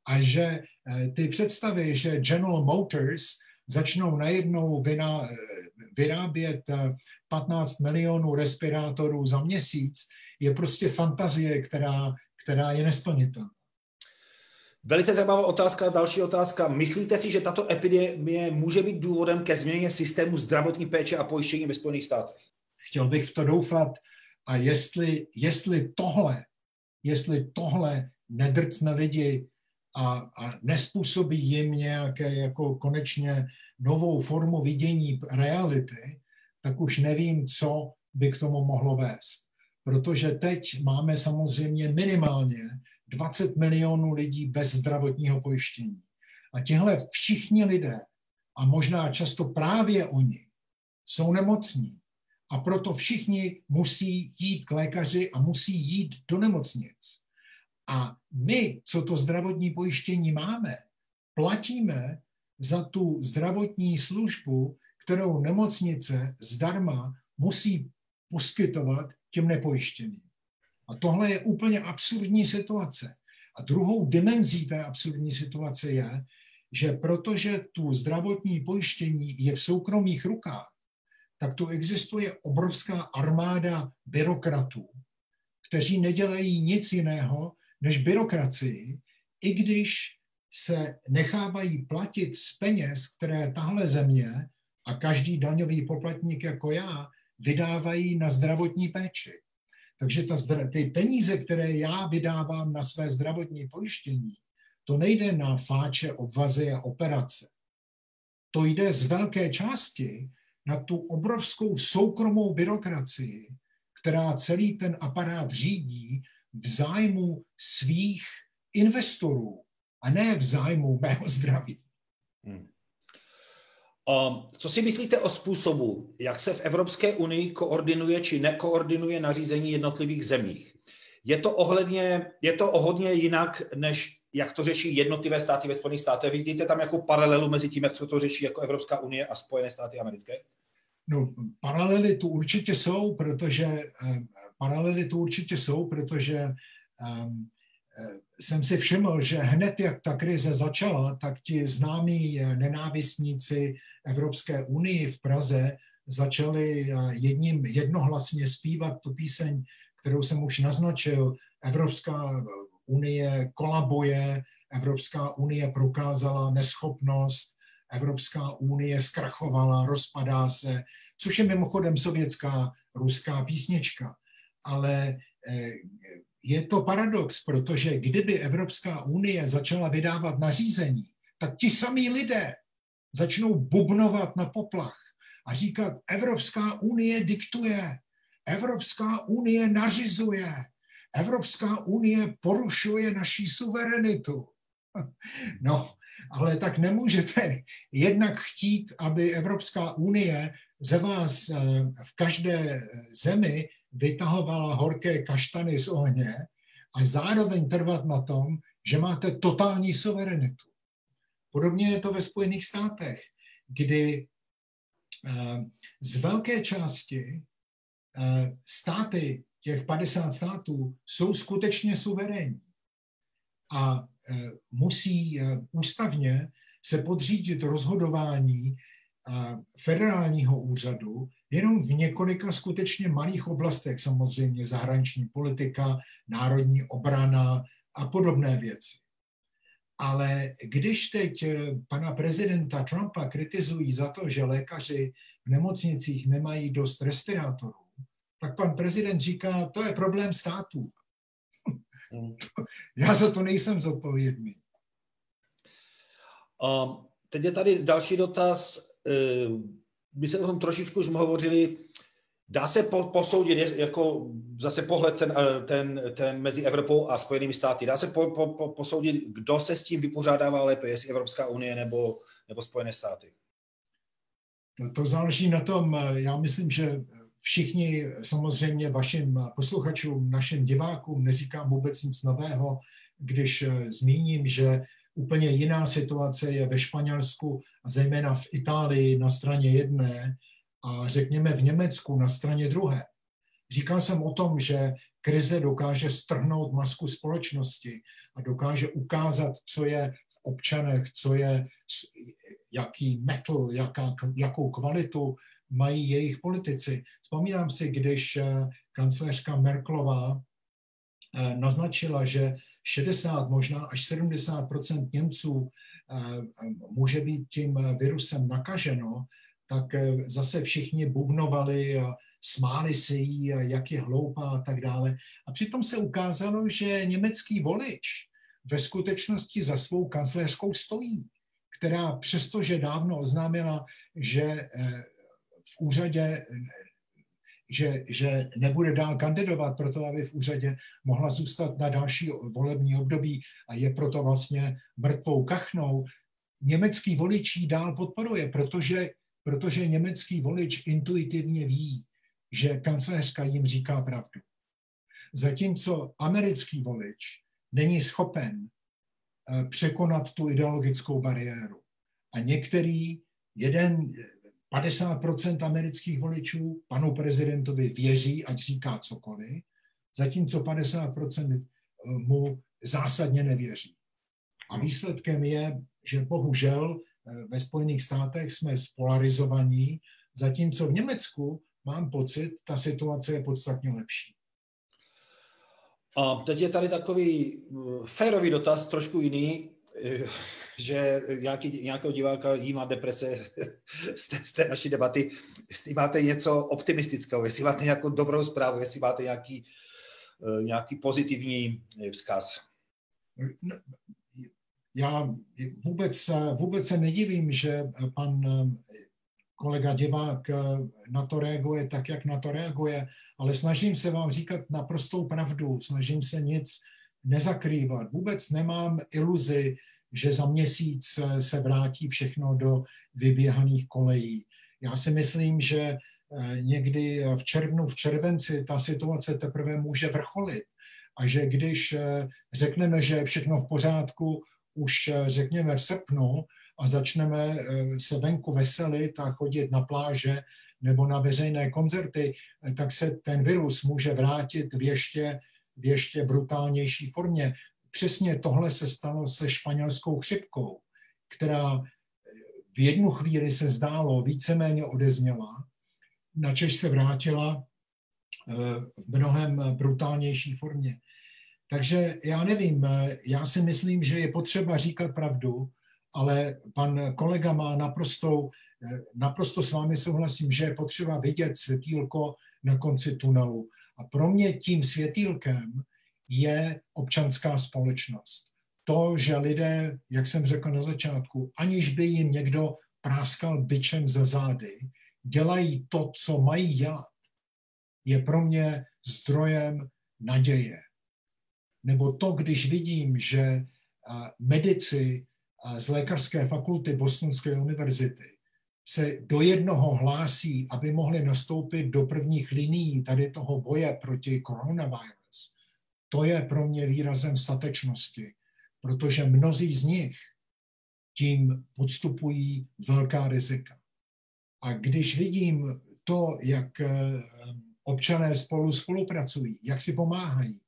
A že ty představy, že General Motors začnou najednou vyrábět 15 milionů respirátorů za měsíc, je prostě fantazie, která je nesplnitelná. Velice zajímavá otázka, další otázka. Myslíte si, že tato epidemie může být důvodem ke změně systému zdravotní péče a pojištění ve Spojených státech? Chtěl bych v to doufat. A jestli tohle nedrcne lidi a nespůsobí jim nějaké jako konečně novou formu vidění reality, tak už nevím, co by k tomu mohlo vést. Protože teď máme samozřejmě minimálně 20 milionů lidí bez zdravotního pojištění. A tihle všichni lidé, a možná často právě oni, jsou nemocní. A proto všichni musí jít k lékaři a musí jít do nemocnic. A my, co to zdravotní pojištění máme, platíme za tu zdravotní službu, kterou nemocnice zdarma musí poskytovat těm nepojištěným. A tohle je úplně absurdní situace. A druhou dimenzí té absurdní situace je, že protože tu zdravotní pojištění je v soukromých rukách, tak tu existuje obrovská armáda byrokratů, kteří nedělají nic jiného než byrokracii, i když se nechávají platit z peněz, které tahle země a každý daňový poplatník jako já vydávají na zdravotní péči. Takže ty peníze, které já vydávám na své zdravotní pojištění, to nejde na fáče, obvazy a operace. To jde z velké části na tu obrovskou soukromou byrokracii, která celý ten aparát řídí v zájmu svých investorů a ne v zájmu mého zdraví. Co si myslíte o způsobu, jak se v Evropské unii koordinuje či nekoordinuje nařízení jednotlivých zemích? Je to o hodně jinak, než jak to řeší jednotlivé státy ve Spojených státech? Vidíte tam jako paralelu mezi tím, jak to řeší jako Evropská unie a Spojené státy americké? No, paralely tu určitě jsou, protože jsem si všiml, že hned jak ta krize začala, tak ti známí nenávistníci Evropské unii v Praze začali jednohlasně zpívat tu píseň, kterou jsem už naznačil. Evropská unie kolabuje, Evropská unie prokázala neschopnost, Evropská unie zkrachovala, rozpadá se, což je mimochodem sovětská ruská písnička. Ale je to paradox, protože kdyby Evropská unie začala vydávat nařízení, tak ti samí lidé začnou bubnovat na poplach a říkat, Evropská unie diktuje, Evropská unie nařizuje, Evropská unie porušuje naši suverenitu. No, ale tak nemůžete jednak chtít, aby Evropská unie ze vás v každé zemi vytahovala horké kaštany z ohně a zároveň trvat na tom, že máte totální suverenitu. Podobně je to ve Spojených státech, kdy z velké části státy, těch 50 států, jsou skutečně suverénní a musí ústavně se podřídit rozhodování federálního úřadu jenom v několika skutečně malých oblastech, samozřejmě zahraniční politika, národní obrana a podobné věci. Ale když teď pana prezidenta Trumpa kritizují za to, že lékaři v nemocnicích nemají dost respirátorů, tak pan prezident říká, to je problém států. Já za to nejsem zodpovědný. Teď je tady další dotaz. My se o tom trošičku už hovořili. Dá se posoudit jako zase pohled ten mezi Evropou a Spojenými státy. Dá se posoudit, kdo se s tím vypořádává lépe, jestli Evropská unie nebo Spojené státy? To záleží na tom, já myslím, že všichni samozřejmě vašim posluchačům, našim divákům neříkám vůbec nic nového, když zmíním, že úplně jiná situace je ve Španělsku a zejména v Itálii na straně jedné a řekněme v Německu na straně druhé. Říkal jsem o tom, že krize dokáže strhnout masku společnosti a dokáže ukázat, co je v občanech, co je, jaký metl, jakou kvalitu mají jejich politici. Vzpomínám si, když kancléřka Merkelová naznačila, že 60, možná až 70% Němců může být tím virusem nakaženo, tak zase všichni bubnovali a smáli si jí, jak je hloupá a tak dále. A přitom se ukázalo, že německý volič ve skutečnosti za svou kancléřkou stojí, která přestože dávno oznámila, že v úřadě, že nebude dál kandidovat proto, aby v úřadě mohla zůstat na další volební období a je proto vlastně mrtvou kachnou, německý volič ji dál podporuje, protože německý volič intuitivně ví, že kancléřka jim říká pravdu. Zatímco americký volič není schopen překonat tu ideologickou bariéru. A 50% amerických voličů panu prezidentovi věří, ať říká cokoliv, zatímco 50% mu zásadně nevěří. A výsledkem je, že bohužel ve Spojených státech jsme spolarizovaní, zatímco v Německu mám pocit, ta situace je podstatně lepší. A teď je tady takový férový dotaz, trošku jiný. že nějakého diváka jí má deprese z té naší debaty, jestli máte něco optimistického, jestli máte nějakou dobrou zprávu, jestli máte nějaký pozitivní vzkaz. Já vůbec se nedivím, že pan kolega divák na to reaguje tak, jak na to reaguje, ale snažím se vám říkat naprostou pravdu, snažím se nic nezakrývat. Vůbec nemám iluzi, že za měsíc se vrátí všechno do vyběhaných kolejí. Já si myslím, že někdy v červnu, v červenci ta situace teprve může vrcholit a že když řekneme, že je všechno v pořádku, už řekněme v srpnu a začneme se venku veselit a chodit na pláže nebo na veřejné koncerty, tak se ten virus může vrátit v ještě brutálnější formě. Přesně tohle se stalo se španělskou chřipkou, která v jednu chvíli se zdálo víceméně odezněla, načež se vrátila v mnohem brutálnější formě. Takže já nevím, já si myslím, že je potřeba říkat pravdu, ale pan kolega má naprosto s vámi souhlasím, že je potřeba vidět světýlko na konci tunelu. A pro mě tím světýlkem je občanská společnost. To, že lidé, jak jsem řekl na začátku, aniž by jim někdo práskal bičem za zády, dělají to, co mají dělat, je pro mě zdrojem naděje. Nebo to, když vidím, že medici z lékařské fakulty Bostonské univerzity se do jednoho hlásí, aby mohli nastoupit do prvních linií tady toho boje proti koronavirus, to je pro mě výrazem statečnosti, protože mnozí z nich tím podstupují velká rizika. A když vidím to, jak občané spolupracují, jak si pomáhají,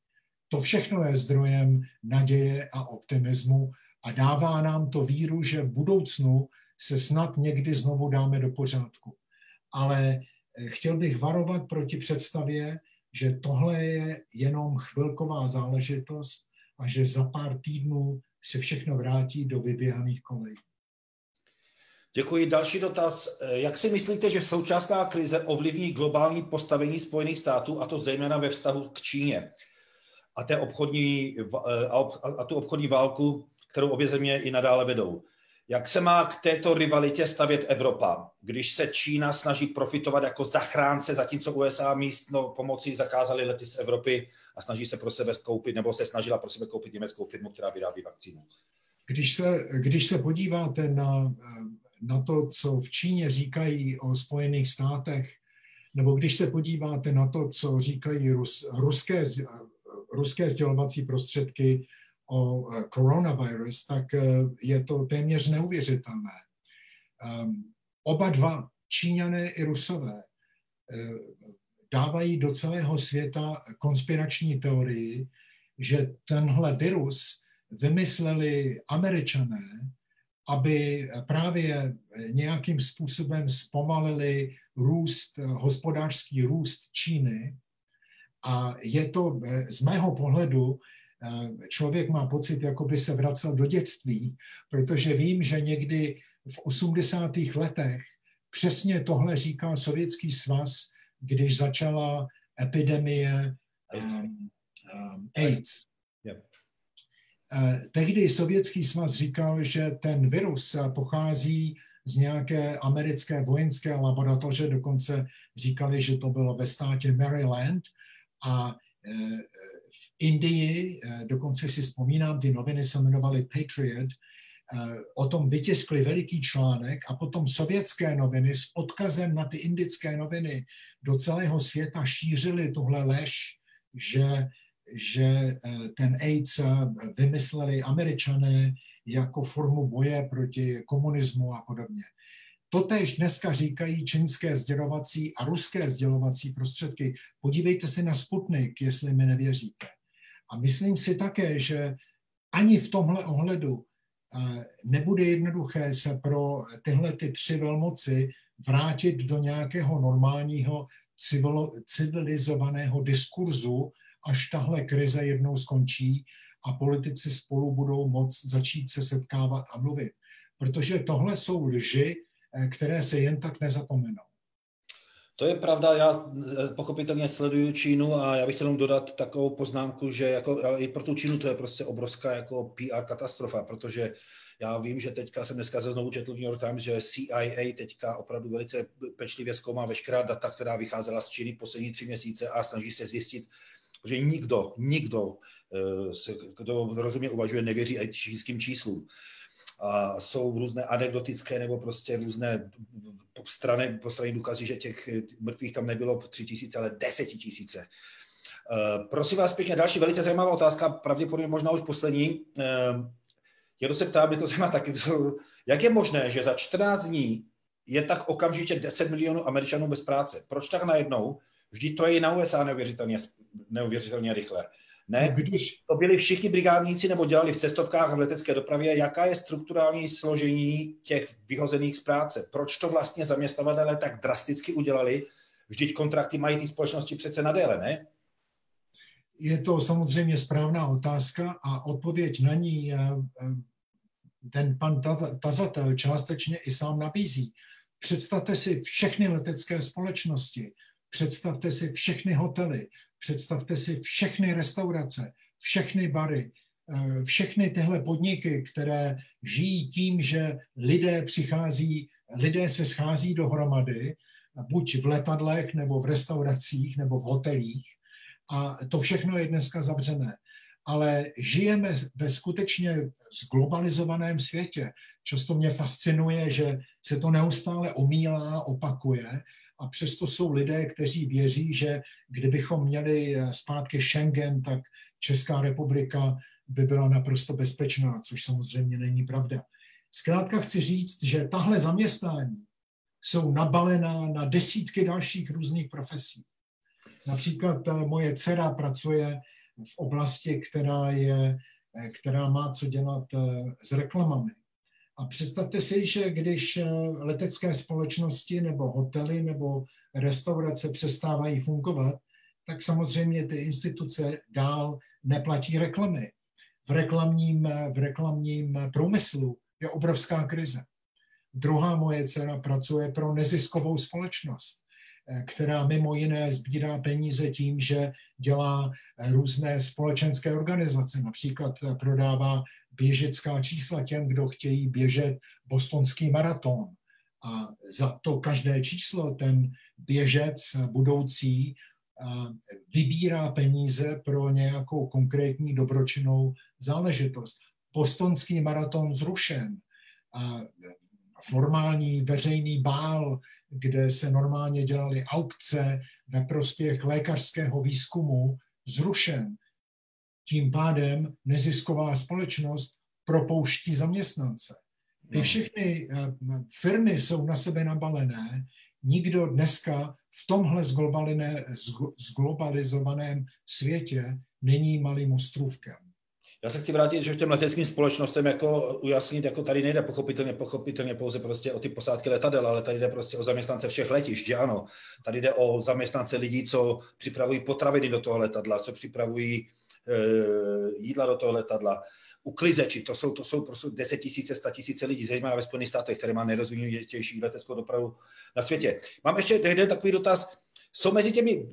to všechno je zdrojem naděje a optimismu a dává nám to víru, že v budoucnu se snad někdy znovu dáme do pořádku. Ale chtěl bych varovat proti představě, že tohle je jenom chvilková záležitost a že za pár týdnů se všechno vrátí do vyběhaných kolejí. Děkuji. Další dotaz. Jak si myslíte, že současná krize ovlivní globální postavení Spojených států, a to zejména ve vztahu k Číně a tu obchodní válku, kterou obě země i nadále vedou? Jak se má k této rivalitě stavět Evropa, když se Čína snaží profitovat jako zachránce, zatímco USA místno pomocí zakázali lety z Evropy a snaží se pro sebe koupit, nebo se snažila pro sebe koupit německou firmu, která vyrábí vakcínu? Když se podíváte na to, co v Číně říkají o Spojených státech, nebo když se podíváte na to, co říkají ruské sdělovací prostředky o koronavirus, tak je to téměř neuvěřitelné. Oba dva, Číňané i Rusové, dávají do celého světa konspirační teorii, že tenhle virus vymysleli Američané, aby právě nějakým způsobem zpomalili hospodářský růst Číny. A je to z mého pohledu, člověk má pocit, jako by se vracel do dětství, protože vím, že někdy v 80. letech přesně tohle říkal Sovětský svaz, když začala epidemie AIDS. Tehdy Sovětský svaz říkal, že ten virus pochází z nějaké americké vojenské laboratoře, dokonce říkali, že to bylo ve státě Maryland a v Indii, dokonce si vzpomínám, ty noviny se jmenovaly Patriot, o tom vytiskli veliký článek a potom sovětské noviny s odkazem na ty indické noviny do celého světa šířili tuhle lež, že ten AIDS vymysleli Američané jako formu boje proti komunismu a podobně. Totéž dneska říkají čínské sdělovací a ruské sdělovací prostředky. Podívejte se na Sputnik, jestli mi nevěříte. A myslím si také, že ani v tomhle ohledu nebude jednoduché se pro tyhle ty tři velmoci vrátit do nějakého normálního civilizovaného diskurzu, až tahle krize jednou skončí a politici spolu budou moct začít se setkávat a mluvit. Protože tohle jsou lži, které se jen tak nezapomenou. To je pravda, já pochopitelně sleduju Čínu a já bych chtěl dodat takovou poznámku, že jako, i pro tu Čínu to je prostě obrovská jako PR katastrofa, protože já vím, že teďka jsem dneska znovu četl v New York Times, že CIA teďka opravdu velice pečlivě zkoumá veškerá data, která vycházela z Číny poslední 3 měsíce a snaží se zjistit, že nikdo, kdo rozumně uvažuje, nevěří i čínským číslům. A jsou různé anekdotické nebo prostě různé postranné důkazy, že těch mrtvých tam nebylo 3 000, ale 10 000. Prosím vás pěkně, další velice zajímavá otázka, pravděpodobně možná už poslední. Někdo se ptá, mě to zajímá taky, jak je možné, že za 14 dní je tak okamžitě 10 milionů Američanů bez práce? Proč tak najednou? Vždyť to je i na USA neuvěřitelně rychle. Ne, když to byli všichni brigádníci nebo dělali v cestovkách a v letecké dopravě, jaká je strukturální složení těch vyhozených z práce? Proč to vlastně zaměstnavatelé tak drasticky udělali? Vždyť kontrakty mají ty společnosti přece nadéle, ne? Je to samozřejmě správná otázka a odpověď na ní ten pan tazatel částečně i sám nabízí. Představte si všechny letecké společnosti, představte si všechny hotely, představte si všechny restaurace, všechny bary, všechny tyhle podniky, které žijí tím, že lidé se schází dohromady, buď v letadlech, nebo v restauracích, nebo v hotelích. A to všechno je dneska zavřené. Ale žijeme ve skutečně zglobalizovaném světě. Často mě fascinuje, že se to neustále omílá, opakuje, a přesto jsou lidé, kteří věří, že kdybychom měli zpátky Schengen, tak Česká republika by byla naprosto bezpečná, což samozřejmě není pravda. Zkrátka chci říct, že tahle zaměstnání jsou nabalená na desítky dalších různých profesí. Například moje dcera pracuje v oblasti, která má co dělat s reklamami. A představte si, že když letecké společnosti nebo hotely nebo restaurace přestávají fungovat, tak samozřejmě ty instituce dál neplatí reklamy. V reklamním průmyslu je obrovská krize. Druhá moje dcera pracuje pro neziskovou společnost, která mimo jiné sbírá peníze tím, že dělá různé společenské organizace. Například prodává běžecká čísla těm, kdo chtějí běžet bostonský maraton. A za to každé číslo ten běžec budoucí vybírá peníze pro nějakou konkrétní dobročinnou záležitost. Bostonský maraton zrušen. Formální veřejný bál, kde se normálně dělaly aukce ve prospěch lékařského výzkumu, zrušen. Tím pádem nezisková společnost propouští zaměstnance. Ty všechny firmy jsou na sebe nabalené, nikdo dneska v tomhle zglobalizovaném světě není malým ostrůvkem. Já se chci vrátit, že v těm leteckým společnostem jako ujasnit, jako tady nejde pochopitelně pouze prostě o ty posádky letadel, ale tady jde prostě o zaměstnance všech letišť, že ano. Tady jde o zaměstnance lidí, co připravují potraviny do toho letadla, co připravují jídla do toho letadla. Uklizeči, to jsou prostě 10 000, 100 000 lidí, zejména ve Spojených státech, které má nejrozvinutější leteckou dopravu na světě. Mám ještě jeden takový dotaz.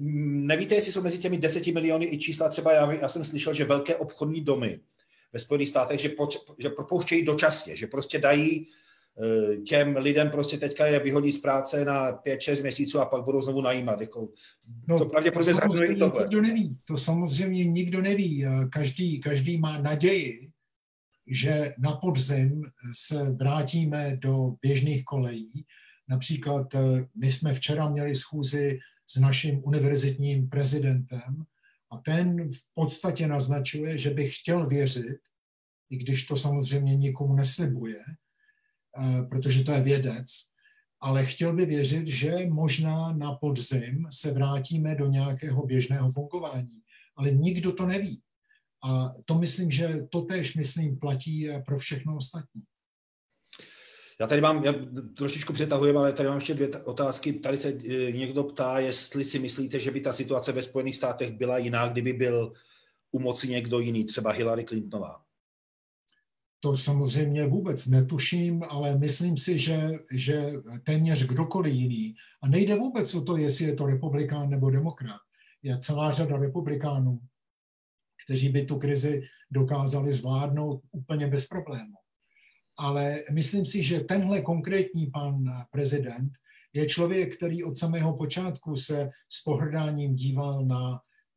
Nevíte, jestli jsou mezi těmi 10 miliony i čísla, třeba já jsem slyšel, že velké obchodní domy ve Spojených státech, že propouštějí dočasně, že prostě dají těm lidem prostě teďka je vyhodí z práce na 5-6 měsíců a pak budou znovu najímat. Jako, to pravděpodobně nikdo neví. To samozřejmě nikdo neví. Každý má naději, že na podzim se vrátíme do běžných kolejí. Například my jsme včera měli schůzi s naším univerzitním prezidentem a ten v podstatě naznačuje, že by chtěl věřit, i když to samozřejmě nikomu neslibuje, protože to je vědec, ale chtěl by věřit, že možná na podzim se vrátíme do nějakého běžného fungování. Ale nikdo to neví. A to myslím, že totéž platí pro všechno ostatní. Já trošičku přetahujem, ale tady mám ještě 2 otázky. Tady se někdo ptá, jestli si myslíte, že by ta situace ve Spojených státech byla jiná, kdyby byl u moci někdo jiný, třeba Hillary Clintonová? To samozřejmě vůbec netuším, ale myslím si, že téměř kdokoliv jiný, a nejde vůbec o to, jestli je to republikán nebo demokrat, je celá řada republikánů, kteří by tu krizi dokázali zvládnout úplně bez problémů. Ale myslím si, že tenhle konkrétní pan prezident je člověk, který od samého počátku se s pohrdáním díval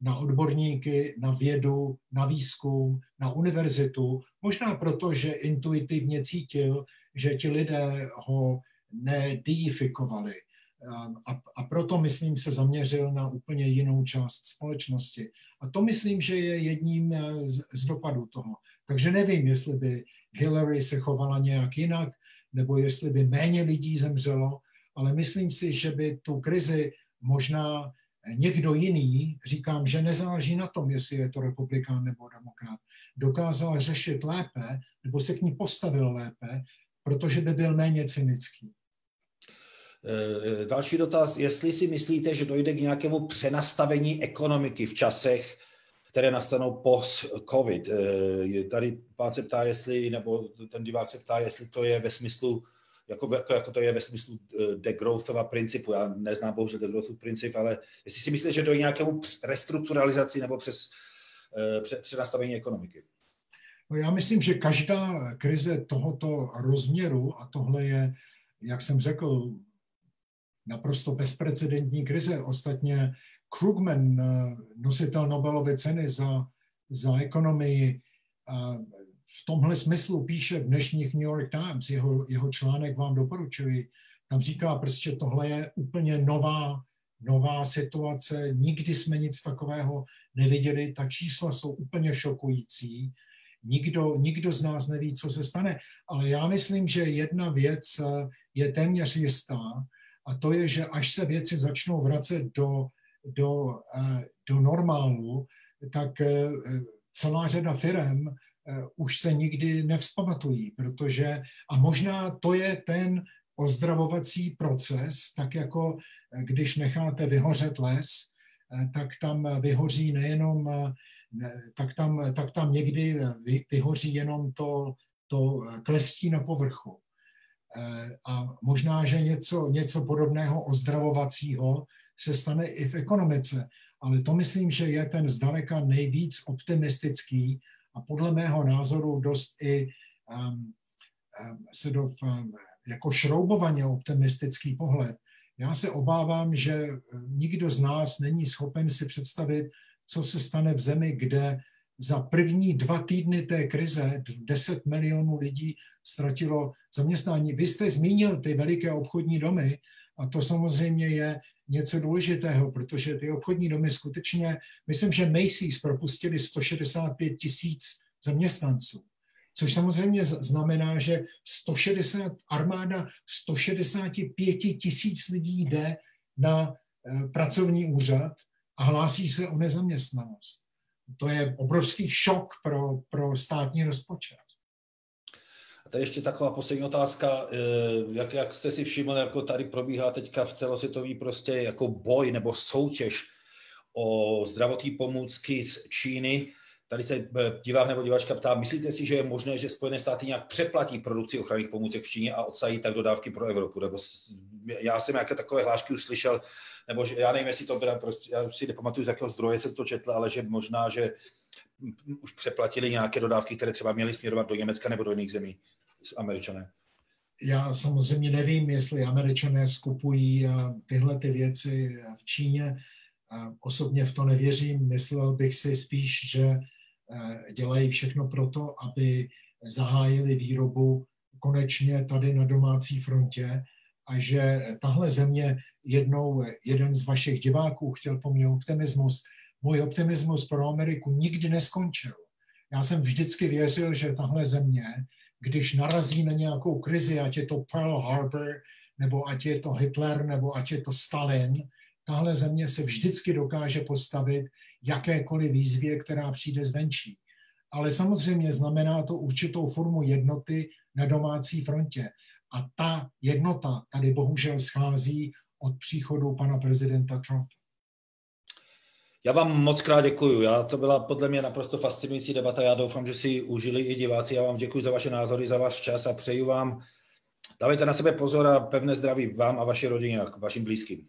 na odborníky, na vědu, na výzkum, na univerzitu, možná proto, že intuitivně cítil, že ti lidé ho nedeifikovali. A proto, myslím, se zaměřil na úplně jinou část společnosti. A to myslím, že je jedním z dopadů toho. Takže nevím, jestli by Hillary se chovala nějak jinak, nebo jestli by méně lidí zemřelo, ale myslím si, že by tu krizi možná někdo jiný, říkám, že nezáleží na tom, jestli je to republikán nebo demokrat, dokázal řešit lépe, nebo se k ní postavil lépe, protože by byl méně cynický. Další dotaz, jestli si myslíte, že dojde k nějakému přenastavení ekonomiky v časech, které nastanou post-covid. Tady pán se ptá, nebo ten divák se ptá, jestli to je ve smyslu, jako to je ve smyslu degrowthova principu. Já neznám bohužel degrowthov princip, ale jestli si myslíte, že dojde k nějakému restrukturalizaci nebo přes přenastavení ekonomiky. No já myslím, že každá krize tohoto rozměru, a tohle je, jak jsem řekl, naprosto bezprecedentní krize. Ostatně Krugman, nositel Nobelovy ceny za ekonomii, v tomhle smyslu píše v dnešních New York Times, jeho článek vám doporučuji, tam říká prostě, tohle je úplně nová situace, nikdy jsme nic takového neviděli, ta čísla jsou úplně šokující, nikdo z nás neví, co se stane, ale já myslím, že jedna věc je téměř jistá, a to je, že až se věci začnou vracet do normálu, tak celá řada firem už se nikdy nevzpamatují, protože, a možná to je ten ozdravovací proces, tak jako když necháte vyhořet les, tak tam vyhoří nejenom, tak tam někdy vyhoří jenom to klestí na povrchu. A možná, že něco podobného ozdravovacího se stane i v ekonomice, ale to myslím, že je ten zdaleka nejvíc optimistický a podle mého názoru dost i jako šroubovaně optimistický pohled. Já se obávám, že nikdo z nás není schopen si představit, co se stane v zemi, kde za první 2 týdny té krize 10 milionů lidí ztratilo zaměstnání. Vy jste zmínil ty veliké obchodní domy a to samozřejmě je něco důležitého, protože ty obchodní domy skutečně, myslím, že Macy's propustili 165 000 zaměstnanců, což samozřejmě znamená, že armáda 165 000 lidí jde na pracovní úřad a hlásí se o nezaměstnanost. To je obrovský šok pro státní rozpočet. A tady ještě taková poslední otázka. Jak jste si všiml, jako tady probíhá teďka v celosvětový prostě jako boj nebo soutěž o zdravotní pomůcky z Číny. Tady se divák nebo diváčka ptá, myslíte si, že je možné, že Spojené státy nějak přeplatí produkci ochranných pomůcek v Číně a odsají tak dodávky pro Evropu? Nebo já jsem nějaké takové hlášky už slyšel, nebo že, já nevím, jestli to byla, prostě, já si nepamatuju, z jakého zdroje jsem to četl, ale že možná, že už přeplatili nějaké dodávky, které třeba měly směrovat do Německa nebo do jiných zemí, Američané. Já samozřejmě nevím, jestli Američané skupují tyhle ty věci v Číně. Osobně v to nevěřím. Myslel bych si spíš, že dělají všechno proto, aby zahájili výrobu konečně tady na domácí frontě a že tahle země jeden z vašich diváků chtěl po mně optimismus. Můj optimismus pro Ameriku nikdy neskončil. Já jsem vždycky věřil, že tahle země, když narazí na nějakou krizi, ať je to Pearl Harbor, nebo ať je to Hitler, nebo ať je to Stalin, tahle země se vždycky dokáže postavit jakékoliv výzvě, která přijde zvenčí. Ale samozřejmě znamená to určitou formu jednoty na domácí frontě. A ta jednota tady bohužel schází od příchodu pana prezidenta Trumpa. Já vám moc krát děkuju. To byla podle mě naprosto fascinující debata. Já doufám, že si ji užili i diváci. Já vám děkuji za vaše názory, za váš čas a přeju vám, dávejte na sebe pozor a pevné zdraví vám a vaší rodině a vašim blízkým.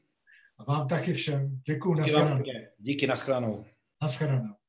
A vám taky všem. Děkuji, nashledanou. Díky, nashledanou. Nashledanou.